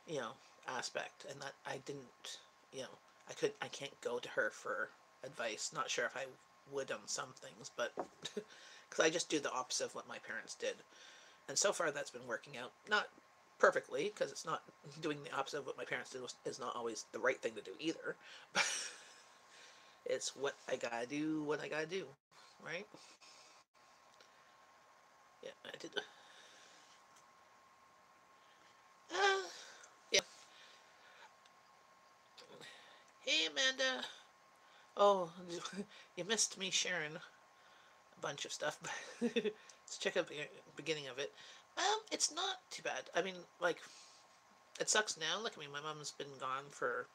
Speaker 1: you know, aspect, and that I didn't, you know, I can't go to her for advice. Not sure if I would on some things, but because I just do the opposite of what my parents did, and so far that's been working out. Not perfectly, because it's not doing the opposite of what my parents did is not always the right thing to do either. But it's what I gotta do, what I gotta do, right? Yeah, I did. Uh, yeah. Hey, Amanda. Oh, you missed me sharing a bunch of stuff. Let's check out the beginning of it. It's not too bad. I mean, like, it sucks now. Like, I mean, my mom's been gone for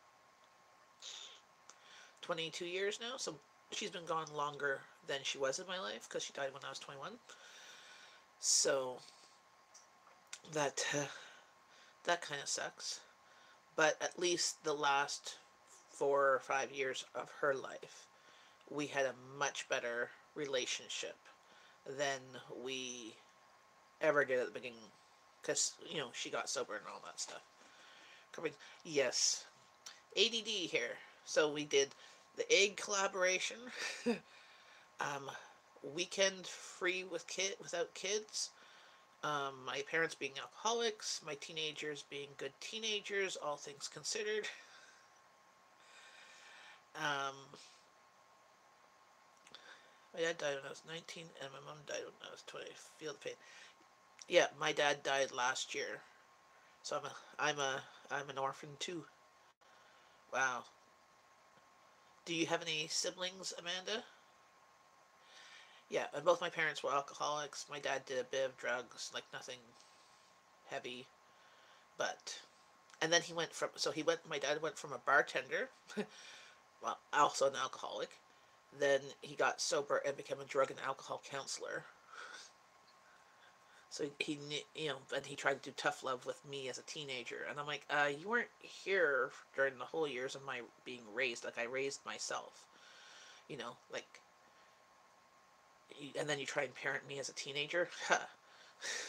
Speaker 1: 22 years now, so she's been gone longer than she was in my life because she died when I was 21. So that that kind of sucks. But at least the last 4 or 5 years of her life, we had a much better relationship than we ever did at the beginning, because you know she got sober and all that stuff. Yes, ADD here. So we did the egg collaboration, um, weekend free with without kids. My parents being alcoholics, my teenagers being good teenagers, all things considered. Um, my dad died when I was 19, and my mom died when I was 20. Feel the pain. Yeah, my dad died last year, so I'm an orphan too. Wow. Do you have any siblings, Amanda? Yeah, and both my parents were alcoholics. My dad did a bit of drugs, like nothing heavy, but and then he went from so he went. My dad went from a bartender, well, also an alcoholic. Then he got sober and became a drug and alcohol counselor. So you know, and he tried to do tough love with me as a teenager, and I'm like, you weren't here during the whole years of my being raised. Like I raised myself, you know, like, and then you try and parent me as a teenager.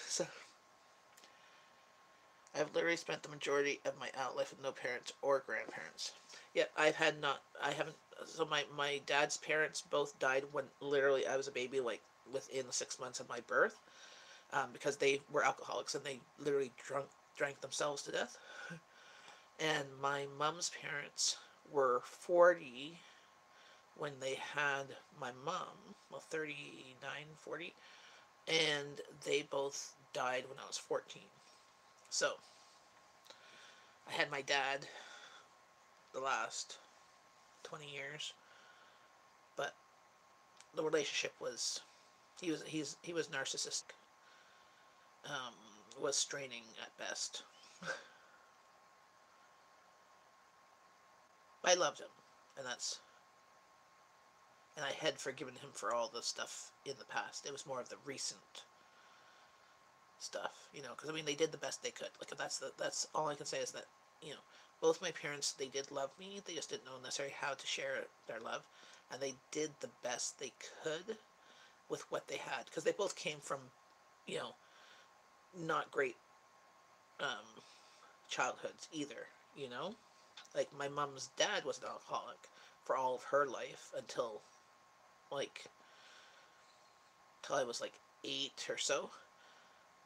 Speaker 1: So I've literally spent the majority of my adult life with no parents or grandparents. Yeah, I've had not. I haven't. So my dad's parents both died when literally I was a baby, like within 6 months of my birth, because they were alcoholics and they literally drank themselves to death. And my mom's parents were 40 when they had my mom, well, 39, 40, and they both died when I was 14. So I had my dad the last 20 years, but the relationship was he was narcissistic, um, was straining at best. I loved him, and that's and I had forgiven him for all the stuff in the past. It was more of the recent stuff, you know, because I mean they did the best they could. Like that's all I can say is that, you know, both my parents, they did love me. They just didn't know necessarily how to share their love, and they did the best they could with what they had because they both came from, you know, not great um, childhoods either. You know, like my mom's dad was an alcoholic for all of her life until like till I was like 8 or so.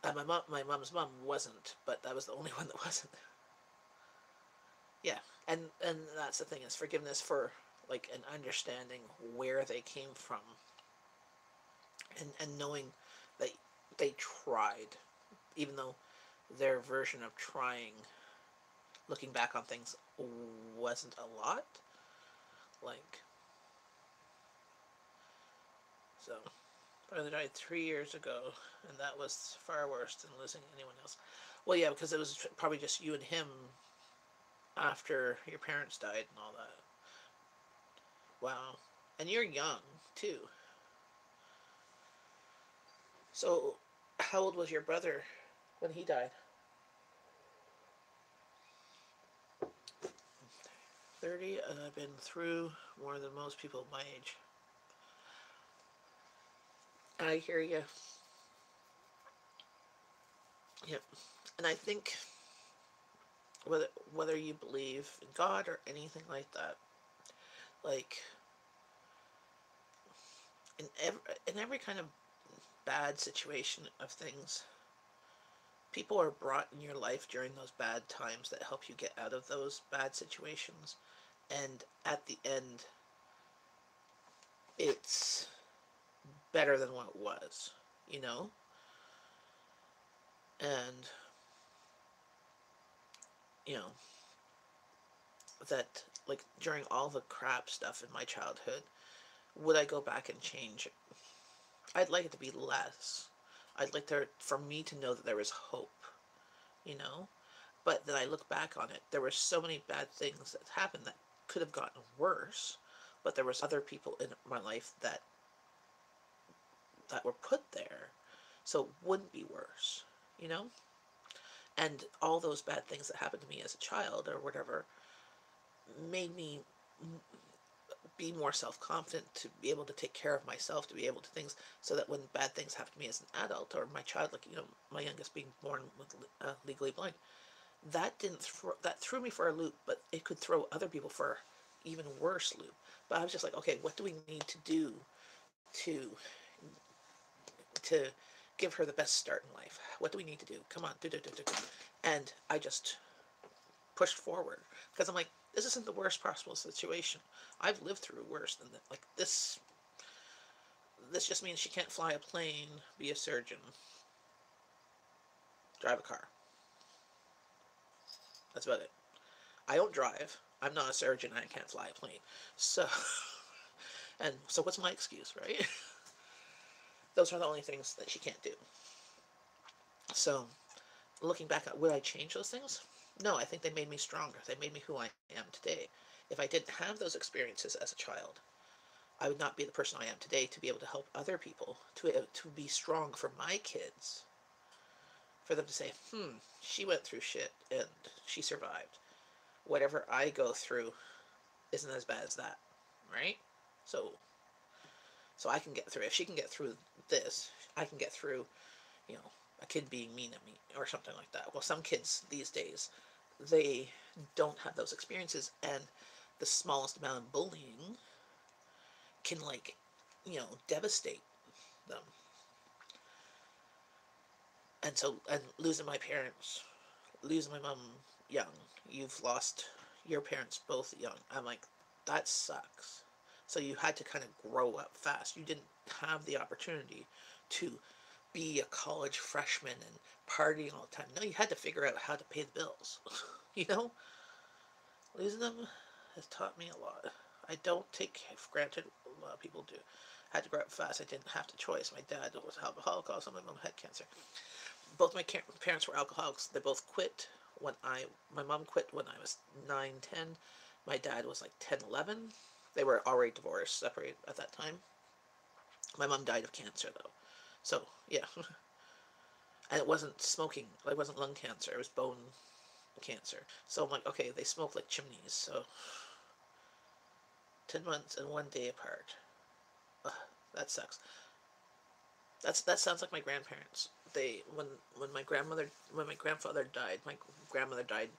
Speaker 1: And my mom's mom wasn't, but that was the only one that wasn't. Yeah, and that's the thing is forgiveness for like an understanding where they came from, and knowing that they tried, even though their version of trying, looking back on things, wasn't a lot. Like, so brother died 3 years ago, and that was far worse than losing anyone else. Well, yeah, because it was probably just you and him after your parents died and all that. Wow. And you're young, too. So, how old was your brother when he died? 30, and I've been through more than most people my age. I hear you. Yep. And I think whether you believe in God or anything like that, like in every kind of bad situation of things, people are brought in your life during those bad times that help you get out of those bad situations. And at the end, it's better than what it was, you know? And, you know, that, like, during all the crap stuff in my childhood, would I go back and change it? I'd like it to be less. I'd like for me to know that there was hope, you know? But then I look back on it, there were so many bad things that happened that could have gotten worse, but there was other people in my life that were put there so it wouldn't be worse, you know? And all those bad things that happened to me as a child or whatever made me be more self-confident, to be able to take care of myself, to be able to things, so that when bad things happen to me as an adult, or my child, like, my youngest being born with legally blind, that threw me for a loop, but it could throw other people for even worse loop. But I was just like, okay, what do we need to do to to give her the best start in life? What do we need to do? Come on, do do do do do. And I just pushed forward because I'm like, this isn't the worst possible situation. I've lived through worse than that. Like this. This just means she can't fly a plane, be a surgeon, drive a car. That's about it. I don't drive. I'm not a surgeon. I can't fly a plane. So, and so what's my excuse, right? Those are the only things that she can't do. So, looking back at, would I change those things? No, I think they made me stronger. They made me who I am today. If I didn't have those experiences as a child, I would not be the person I am today, to be able to help other people, to be strong for my kids, for them to say, she went through shit and she survived. Whatever I go through isn't as bad as that, right? So, so I can get through. If she can get through this, I can get through, you know, a kid being mean at me or something like that. Well, some kids these days, they don't have those experiences, and the smallest amount of bullying can, like, devastate them. And so, and losing my parents, losing my mom young, you've lost your parents both young. I'm like, that sucks. So you had to kind of grow up fast. You didn't have the opportunity to be a college freshman and partying all the time. No, you had to figure out how to pay the bills. you know? Losing them has taught me a lot. I don't take for granted. A lot of people do. I had to grow up fast. I didn't have the choice. My dad was alcoholic, and my mom had cancer. Both my parents were alcoholics. They both quit my mom quit when I was 9, 10. My dad was like 10, 11. They were already divorced, separated at that time. My mom died of cancer though. So, yeah. And it wasn't smoking. It wasn't lung cancer. It was bone cancer. So I'm like, okay, they smoke like chimneys. So 10 months and 1 day apart. Ugh, that sucks. That sounds like my grandparents. When my grandfather died, my grandmother died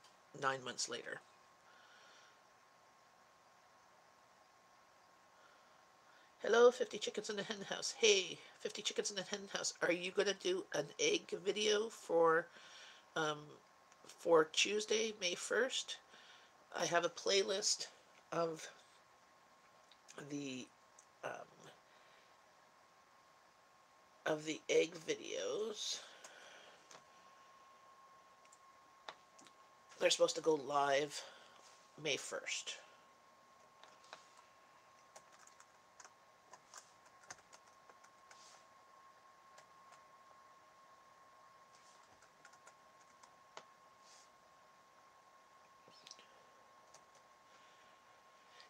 Speaker 1: 9 months later. Hello, 50 chickens in the hen house. Hey, 50 chickens in the hen house. Are you gonna do an egg video um for Tuesday, May 1st? I have a playlist of the um egg videos. They're supposed to go live May 1st.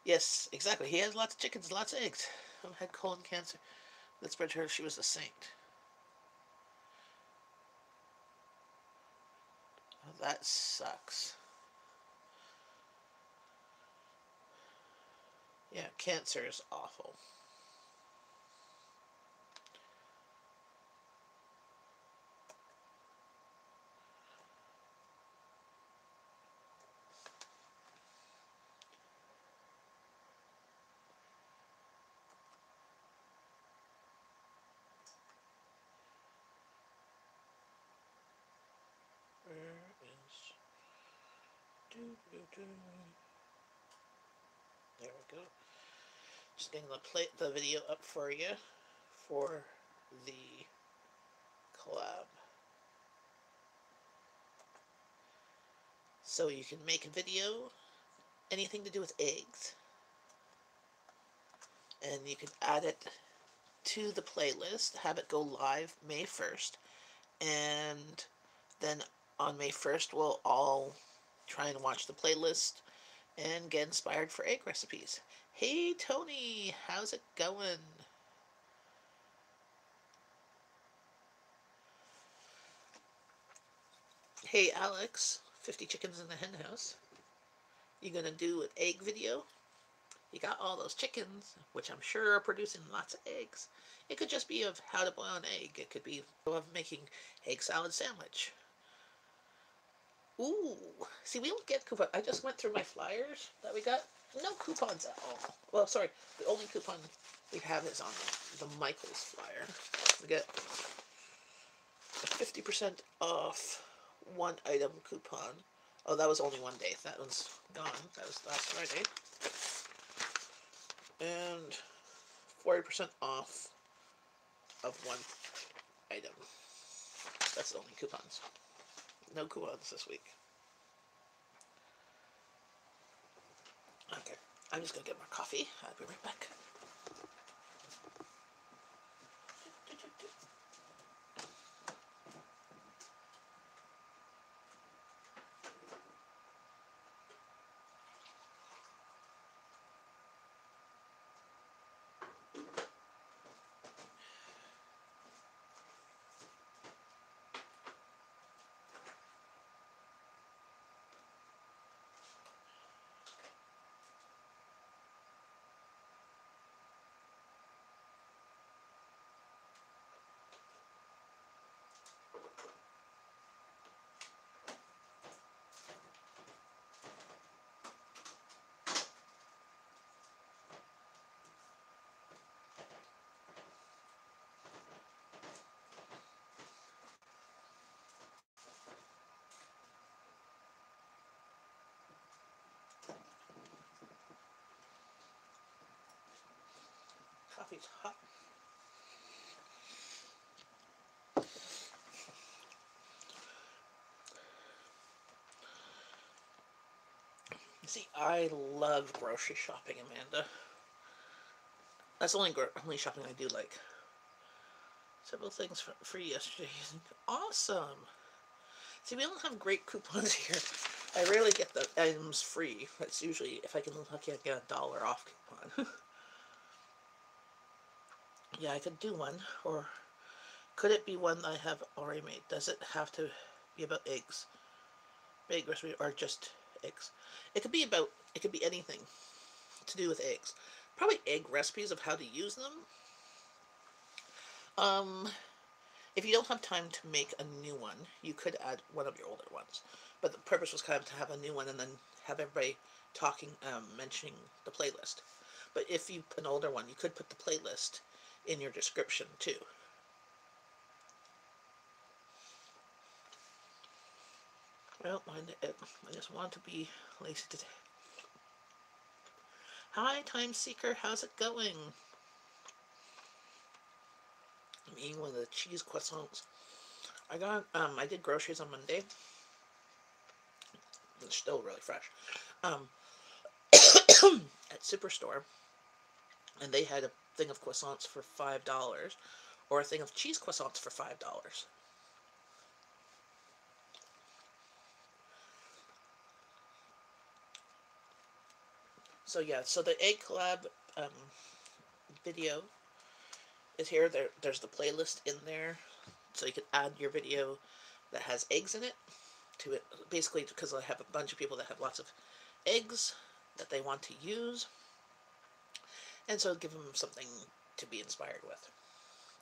Speaker 1: Yes, exactly. He has lots of chickens, lots of eggs. Had colon cancer. That spread to her. She was a saint. Oh, that sucks. Yeah, cancer is awful. Where is... There we go. Just getting the video up for you for the collab. So you can make a video, anything to do with eggs, and you can add it to the playlist, have it go live May 1st, and then on May 1st we'll all try and watch the playlist and get inspired for egg recipes. Hey Tony, how's it going? Hey Alex, 50 chickens in the hen house. You gonna do an egg video? You got all those chickens, which I'm sure are producing lots of eggs. It could just be of how to boil an egg. It could be of making egg salad sandwich. Ooh, see, we don't get coupons. I just went through my flyers that we got. No coupons at all. Well, sorry, the only coupon we have is on the Michaels flyer. We get a 50% off one item coupon. Oh, that was only one day. That one's gone. That was last Friday. And 40% off of one item. That's the only coupons. No coupons this week. Okay, I'm just gonna get more coffee. I'll be right back. Coffee's hot. See, I love grocery shopping, Amanda. That's the only shopping I do like. Several things for free yesterday. Awesome. See, we don't have great coupons here. I rarely get the items free. That's usually if I can lucky I get $1 off coupon. Yeah, I could do one. Or could it be one I have already made? Does it have to be about eggs? Egg recipe or just eggs? It could be about, it could be anything to do with eggs. Probably egg recipes of how to use them. Um, if you don't have time to make a new one, you could add one of your older ones. But the purpose was kind of to have a new one and then have everybody talking, mentioning the playlist. But if you put an older one, you could put the playlist in your description too. I don't mind it. I just want to be lazy today. Hi, Time Seeker. How's it going? I'm eating one of the cheese croissants. I did groceries on Monday. It's still really fresh. At Superstore, and they had a thing of croissants for $5, or a thing of cheese croissants for $5. So yeah, so the egg collab video is here. There's the playlist in there, so you can add your video that has eggs in it to it. Basically, because I have a bunch of people that have lots of eggs that they want to use, and so give them something to be inspired with,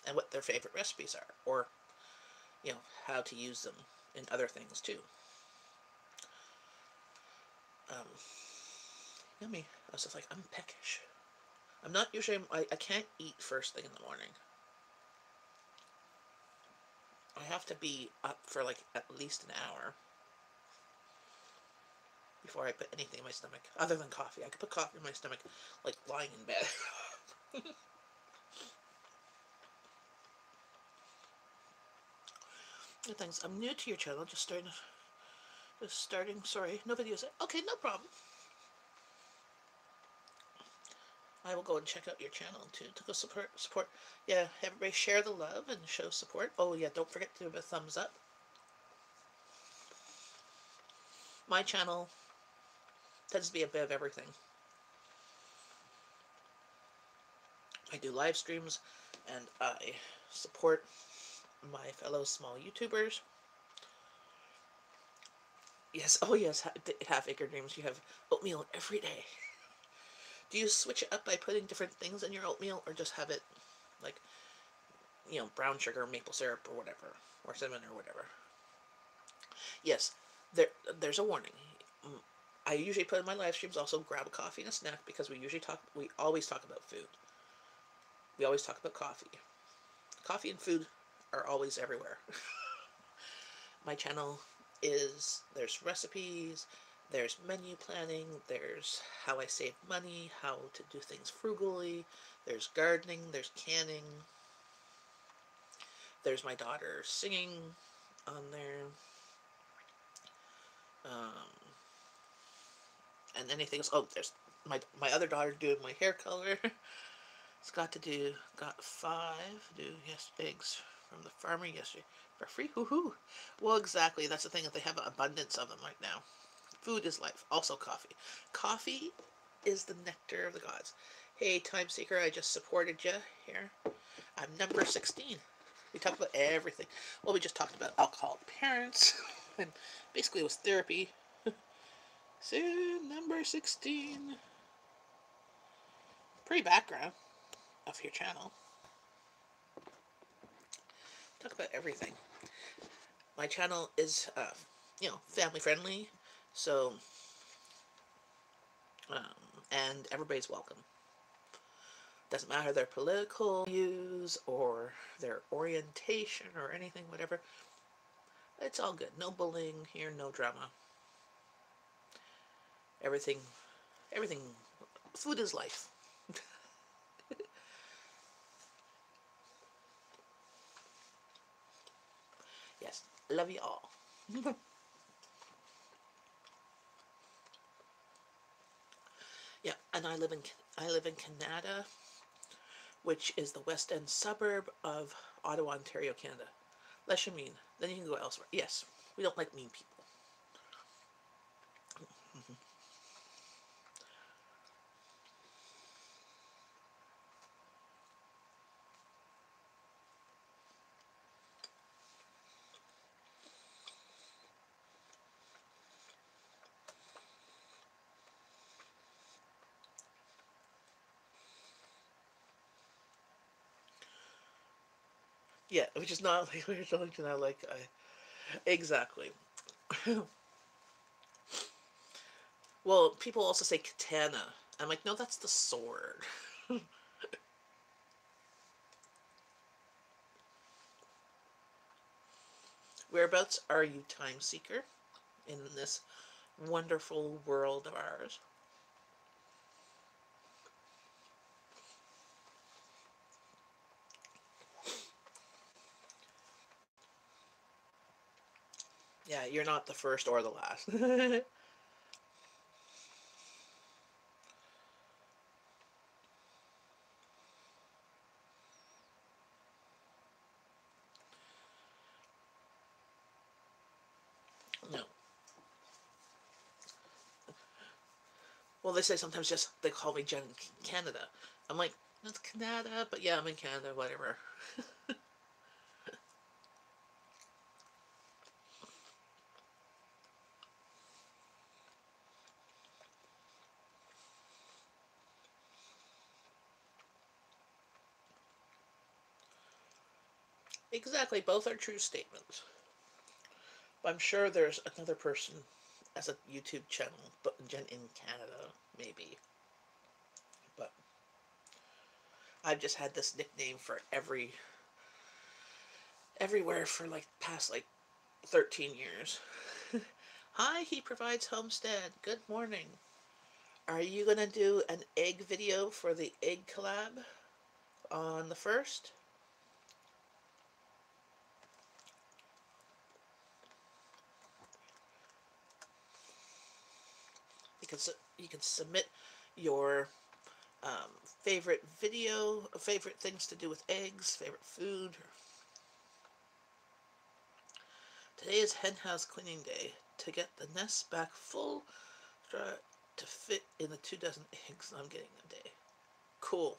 Speaker 1: and what their favorite recipes are, or how to use them in other things too. Um, Yummy. I was just like, I'm peckish. I'm not usually. I can't eat first thing in the morning. I have to be up for like at least an hour before I put anything in my stomach, other than coffee. I could put coffee in my stomach, like lying in bed. Thanks. I'm new to your channel. Just starting. Sorry, no videos. Okay, no problem. I will go and check out your channel too to go support. Yeah, everybody share the love and show support. Oh yeah, don't forget to give a thumbs up. My channel tends to be a bit of everything. I do live streams and I support my fellow small YouTubers. Yes, oh yes, Half Acre Dreams. You have oatmeal every day. Do you switch it up by putting different things in your oatmeal, or just have it like, brown sugar, maple syrup, or whatever, or cinnamon, or whatever? Yes, there's a warning. I usually put in my live streams also grab a coffee and a snack, because we always talk about food. We always talk about coffee. Coffee and food are always everywhere. My channel there's recipes, there's menu planning, there's how I save money, how to do things frugally, there's gardening, there's canning, there's my daughter singing on there, and anything else. Oh, there's my other daughter doing my hair color. It's got 5 eggs from the farmer yesterday for free. Hoo-hoo. Well, exactly. That's the thing, that they have an abundance of them right now. Food is life. Also coffee. Coffee is the nectar of the gods. Hey, Time Seeker, I just supported you here. I'm number 16. We talked about everything. Well, we just talked about alcoholic parents. And basically it was therapy. So, number 16. Pretty background of your channel. Talk about everything. My channel is, family friendly. So, and everybody's welcome. Doesn't matter their political views or their orientation or anything, whatever. It's all good. No bullying here, no drama. Everything, food is life. Yes, love you all. Yeah, and I live in Canada, which is the West End suburb of Ottawa, Ontario, Canada. Less you mean, then you can go elsewhere. Yes, we don't like mean people. Yeah, which is not like we're talking now. Like, exactly. Well, people also say katana. I'm like, no, that's the sword. Whereabouts are you, Time Seeker, in this wonderful world of ours? Yeah, you're not the first or the last. No. Well, they say sometimes just they call me Jen Canada. I'm like, that's Canada, but yeah, I'm in Canada, whatever. Exactly, both are true statements. But I'm sure there's another person as a YouTube channel, but in Canada, maybe. But I've just had this nickname for everywhere for like past like 13 years. Hi, he provides homestead. Good morning. Are you gonna do an egg video for the egg collab on the 1st? You can you can submit your favorite video, favorite things to do with eggs, favorite food. Today is hen house cleaning day to get the nests back full to fit in the 2 dozen eggs I'm getting a day. Cool.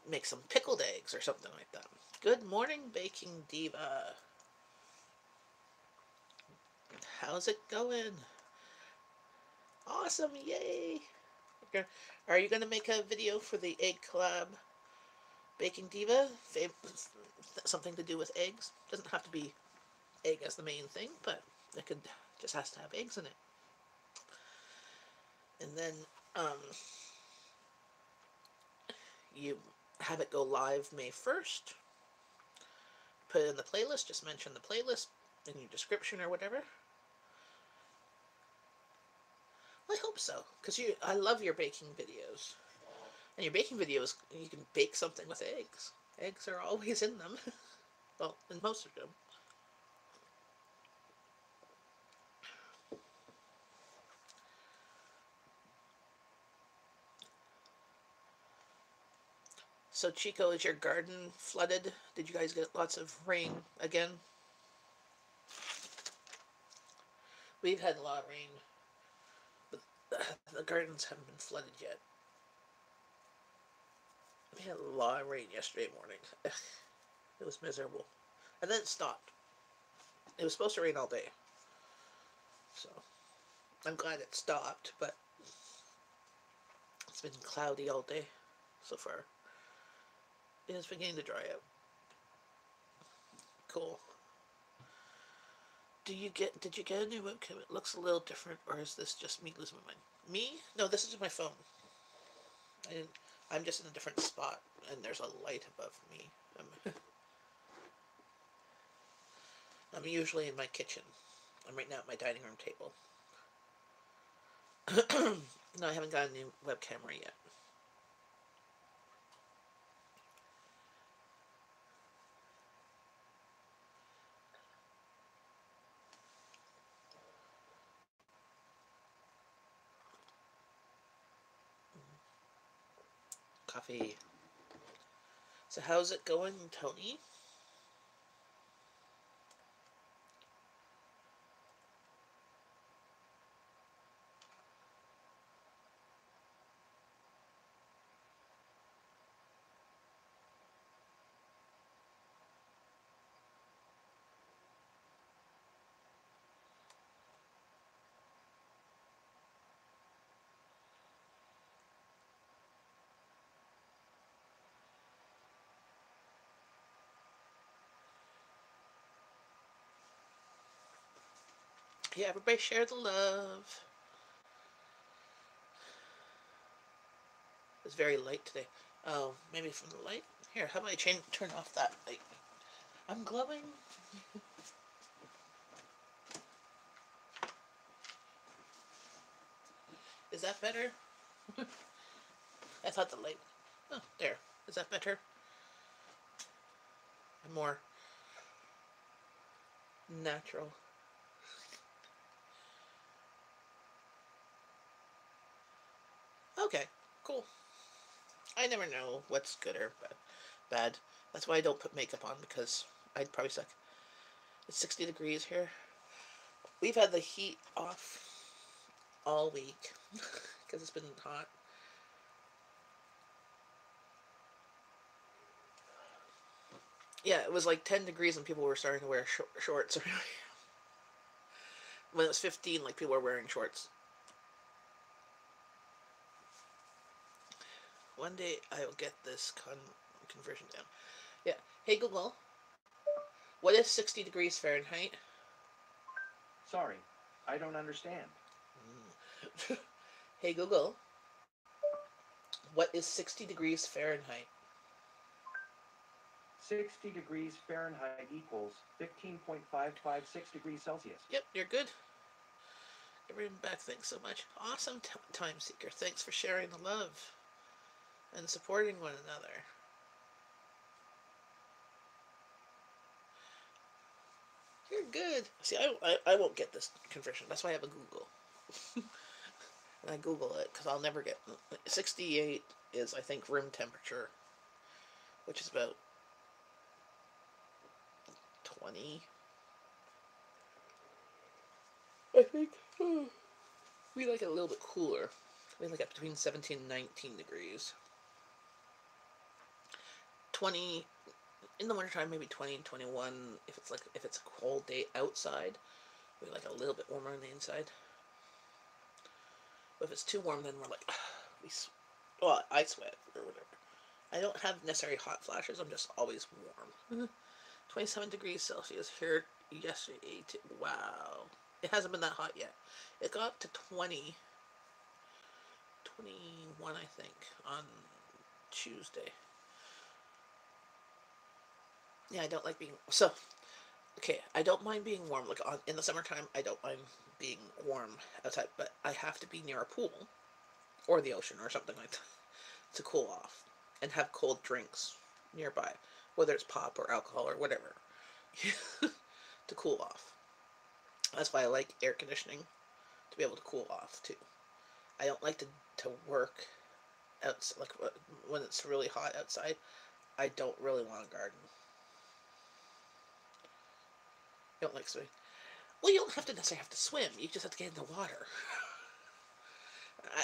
Speaker 1: Make some pickled eggs or something like that. Good morning, Baking Diva. How's it going? Awesome, yay! Are you going to make a video for the egg collab Baking Diva? Something to do with eggs? Doesn't have to be egg as the main thing, but it could just has to have eggs in it. And then you have it go live May 1st. Put it in the playlist, just mention the playlist in your description or whatever. I hope so, because I love your baking videos. And your baking videos, you can bake something with eggs. Eggs are always in them. Well, in most of them. So, Chico, is your garden flooded? Did you guys get lots of rain again? We've had a lot of rain, but the gardens haven't been flooded yet. We had a lot of rain yesterday morning. It was miserable. And then it stopped. It was supposed to rain all day. So, I'm glad it stopped, but it's been cloudy all day so far. It's beginning to dry out. Cool. Did you get a new webcam? It looks a little different, or is this just me losing my mind? Me? No, this is my phone. I'm just in a different spot, and there's a light above me. I'm usually in my kitchen. I'm right now at my dining room table. No, I haven't got a new web camera yet. Coffee. So how's it going, Tony? Yeah, everybody share the love. It's very light today. Oh, maybe from the light? Here, how about I turn off that light? I'm glowing. Is that better? I thought the light... Oh, there. Is that better? More natural. Okay, cool. I never know what's good or bad. That's why I don't put makeup on, because I'd probably suck. It's 60 degrees here. We've had the heat off all week because it's been hot. Yeah, it was like 10 degrees and people were starting to wear shorts. When it was 15, like people were wearing shorts. One day I will get this conversion down. Yeah. Hey Google, what is 60 degrees Fahrenheit?
Speaker 2: Sorry, I don't understand.
Speaker 1: Hey Google, what is 60 degrees Fahrenheit?
Speaker 2: 60 degrees Fahrenheit equals 15.556 degrees Celsius.
Speaker 1: Yep, you're good. Everyone back, thanks so much. Awesome time seeker. Thanks for sharing the love and supporting one another. You're good. See, I won't get this conversion. That's why I have a Google. And I Google it because I'll never get 68 is I think room temperature, which is about 20. I think we like it a little bit cooler. We like it between 17 and 19 degrees. 20 in the wintertime, maybe 20 and 21 if it's a cold day outside. We like it a little bit warmer on the inside. But if it's too warm, then we're like, well, I sweat or whatever. I don't have necessarily hot flashes. I'm just always warm. 27 degrees Celsius here yesterday. Wow. It hasn't been that hot yet. It got up to 20, 21, I think, on Tuesday. Yeah, I don't like being so. Okay, I don't mind being warm. Like in the summertime, I don't mind being warm outside, but I have to be near a pool or the ocean or something like that to cool off and have cold drinks nearby, whether it's pop or alcohol or whatever, to cool off. That's why I like air conditioning to be able to cool off too. I don't like to work out like when it's really hot outside. I don't really want to garden. I don't like swimming. Well, you don't have to necessarily have to swim. You just have to get in the water.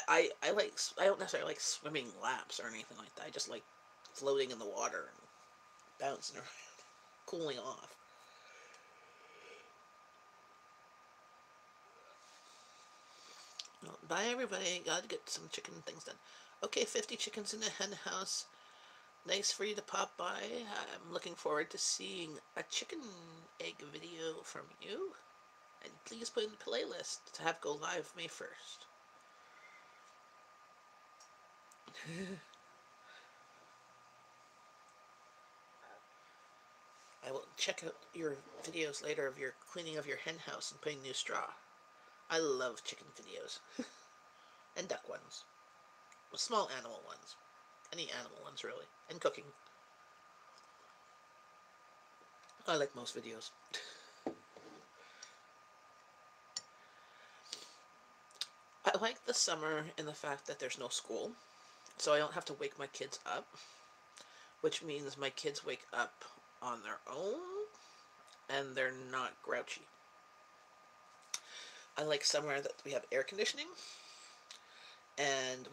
Speaker 1: I like I don't necessarily like swimming laps or anything like that. I just like floating in the water and bouncing around, cooling off. Well, bye everybody. Gotta get some chicken things done. Okay, 50 chickens in the hen house. Nice for you to pop by. I'm looking forward to seeing a chicken egg video from you. And please put in the playlist to have go live May 1st. I will check out your videos later of your cleaning of your hen house and putting new straw. I love chicken videos. And duck ones. Small animal ones. Any animal ones, really. And cooking. I like most videos. I like the summer in the fact that there's no school. So I don't have to wake my kids up. Which means my kids wake up on their own. And they're not grouchy. I like summer that we have air conditioning. And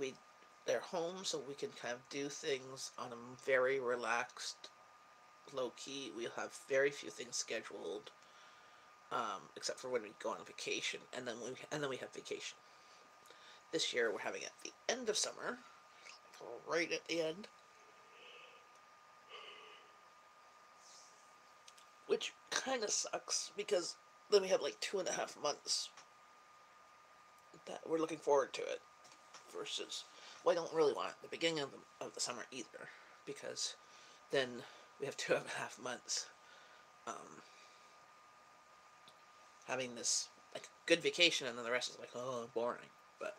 Speaker 1: they're home so we can kind of do things on a very relaxed, low key. We'll have very few things scheduled, except for when we go on vacation, and then we have vacation. This year we're having it at the end of summer, right at the end, which kind of sucks because then we have like 2.5 months that we're looking forward to it. Versus, well, I don't really want the beginning of the summer either because then we have 2.5 months um, having this like good vacation, and then the rest is like, oh, boring. But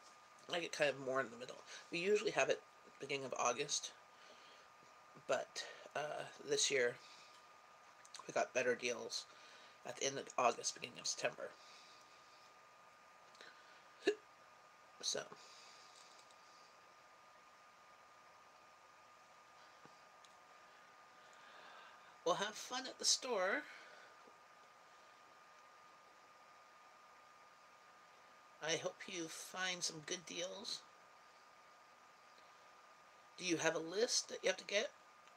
Speaker 1: I get kind of more in the middle. We usually have it beginning of August, but this year we got better deals at the end of August, beginning of September. So we'll have fun at the store. I hope you find some good deals. Do you have a list that you have to get?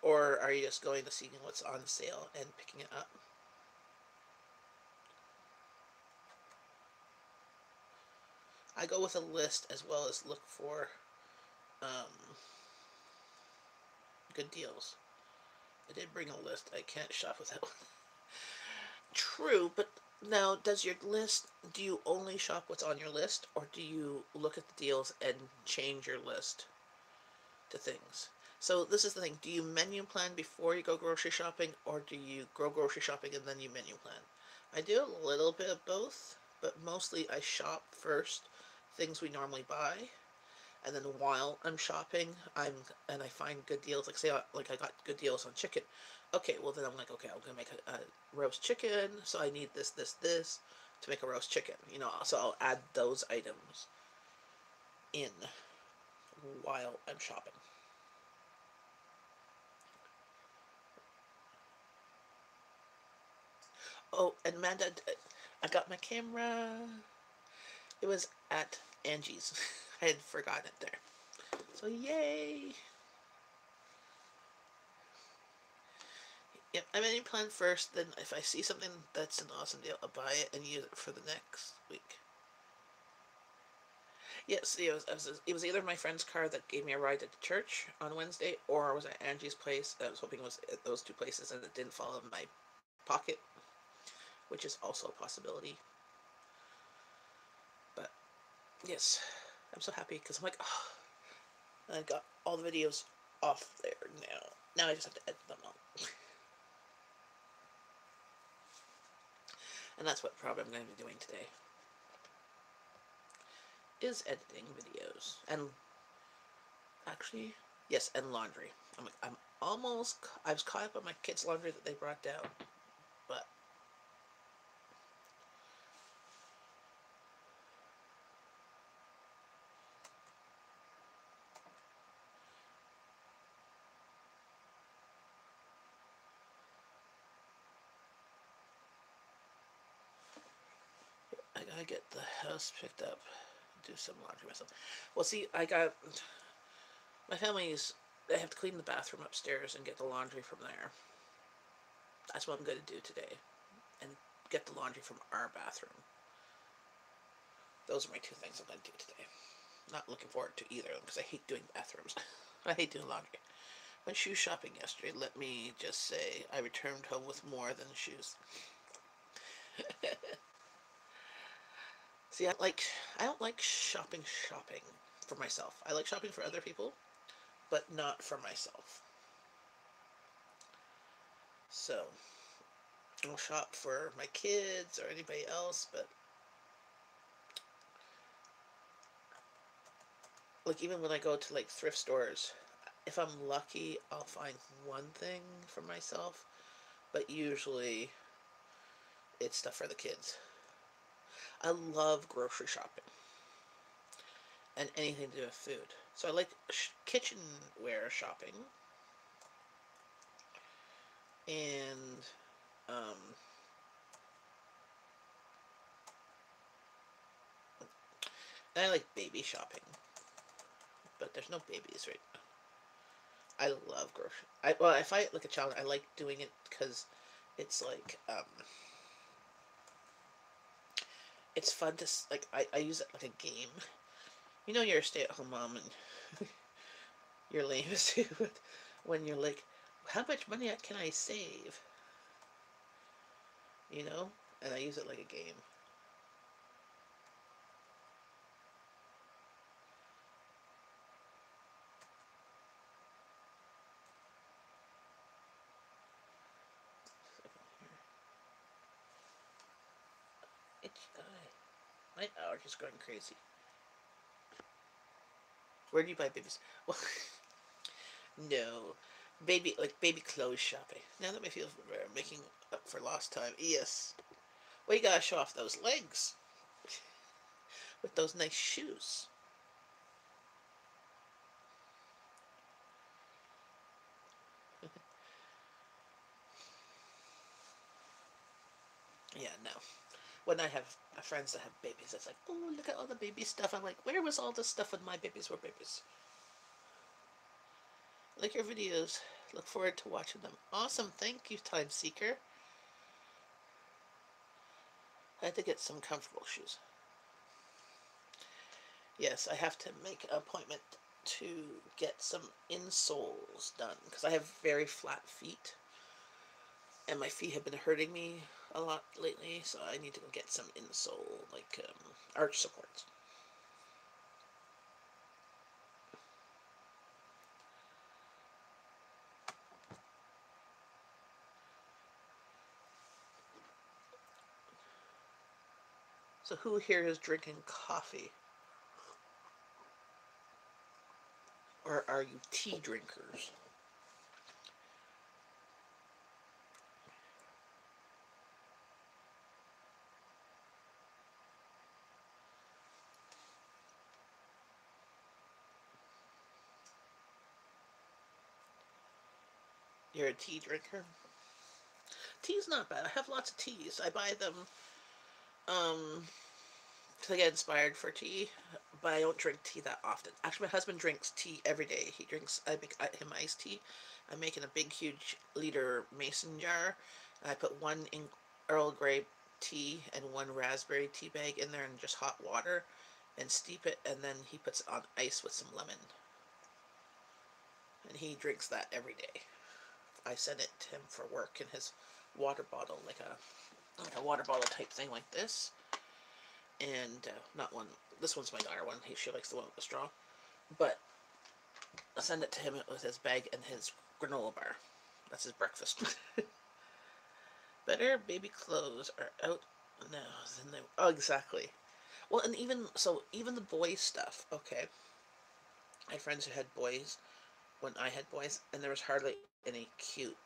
Speaker 1: Or are you just going to see what's on sale and picking it up? I go with a list as well as look for good deals. I did bring a list. I can't shop without one. True, but now does your list, do you only shop what's on your list, or do you look at the deals and change your list to things? So this is the thing, do you menu plan before you go grocery shopping, or do you go grocery shopping and then you menu plan? I do a little bit of both, but mostly I shop first things we normally buy, and then while I'm shopping, I find good deals. Like say, like I got good deals on chicken. Okay, well then I'm like, okay, I'm gonna make a roast chicken, so I need this to make a roast chicken. You know, so I'll add those items in while I'm shopping. Oh, and Amanda, I got my camera. It was at Angie's. I had forgotten it there. So yay! Yep, I menu plan first, then if I see something that's an awesome deal, I'll buy it and use it for the next week. Yes, it was either my friend's car that gave me a ride at the church on Wednesday, or I was at Angie's place. I was hoping it was at those two places and it didn't fall in my pocket, which is also a possibility. But yes, I'm so happy because I'm like, oh, I got all the videos off there now. Now I just have to edit them all. And that's what probably I'm going to be doing today, is editing videos. And actually, yes, and laundry. I was caught up on my kids' laundry that they brought down, but I gotta get the house picked up, do some laundry myself. Well, see, my family's, they have to clean the bathroom upstairs and get the laundry from there. That's what I'm going to do today, and get the laundry from our bathroom. Those are my two things I'm going to do today. Not looking forward to either of them because I hate doing bathrooms. I hate doing laundry. Went shoe shopping yesterday. Let me just say, I returned home with more than shoes. See, I don't like shopping for myself. I like shopping for other people, but not for myself. So I'll shop for my kids or anybody else, but like even when I go to like thrift stores, if I'm lucky, I'll find one thing for myself, but usually it's stuff for the kids. I love grocery shopping and anything to do with food. So I like kitchenware shopping, and um, I like baby shopping, but there's no babies right now. I love grocery. Well, if I like a challenge, I like doing it because it's like it's fun to like. I use it like a game. You know, you're a stay-at-home mom and you're lame as too when you're like, how much money can I save? You know, and I use it like a game. Itchy eye. My allergies going crazy. Where do you buy babies? Well, no. Baby clothes shopping. Now that my feels are making up for lost time. Yes. Well, you gotta show off those legs with those nice shoes. Yeah, no. when I have friends that have babies, it's like, oh, look at all the baby stuff. I'm like, where was all this stuff when my babies were babies? Like your videos. Look forward to watching them. Awesome. Thank you, Time Seeker. I had to get some comfortable shoes. Yes, I have to make an appointment to get some insoles done because I have very flat feet and my feet have been hurting me a lot lately, so I need to go get some insole, like arch supports. So who here is drinking coffee? Or are you tea drinkers? You're a tea drinker? Tea's not bad. I have lots of teas. I buy them because I get inspired for tea, but I don't drink tea that often. Actually, my husband drinks tea every day. He drinks, I make him iced tea. I'm making a big, huge liter mason jar, and I put one in Earl Grey tea and one raspberry tea bag in there in just hot water and steep it, and then he puts it on ice with some lemon. And he drinks that every day. I send it to him for work in his water bottle, like a water bottle type thing like this. And not one. This one's my daughter one. She likes the one with the straw. But I send it to him with his bag and his granola bar. That's his breakfast. Better baby clothes are out now than they. Oh, exactly. Well, and even the boys stuff. Okay, I had friends who had boys when I had boys, and there was hardly any cute,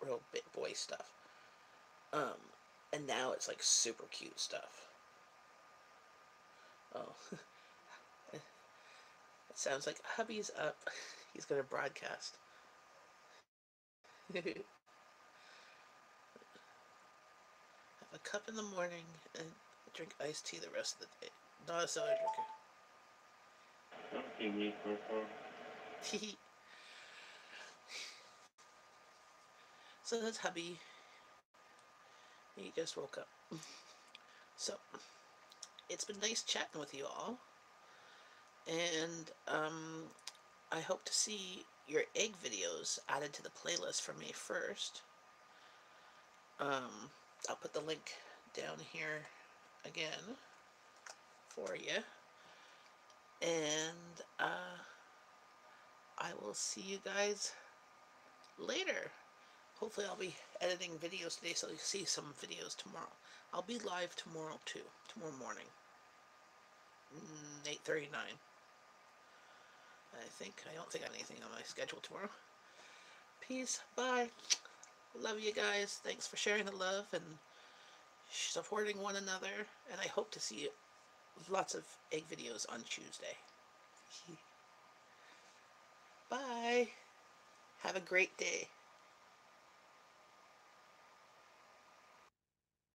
Speaker 1: real big boy stuff. Um, and now it's like super cute stuff. Oh, it sounds like hubby's up. He's gonna broadcast. Have a cup in the morning and drink iced tea the rest of the day. Not a soda drinker. So that's hubby. He just woke up. So it's been nice chatting with you all, and I hope to see your egg videos added to the playlist for May 1st. I'll put the link down here again for you, and I will see you guys later. Hopefully I'll be editing videos today, so you'll see some videos tomorrow. I'll be live tomorrow too, tomorrow morning, 8:39. I don't think I have anything on my schedule tomorrow. Peace, bye. Love you guys. Thanks for sharing the love and supporting one another. And I hope to see lots of egg videos on Tuesday. Bye. Have a great day.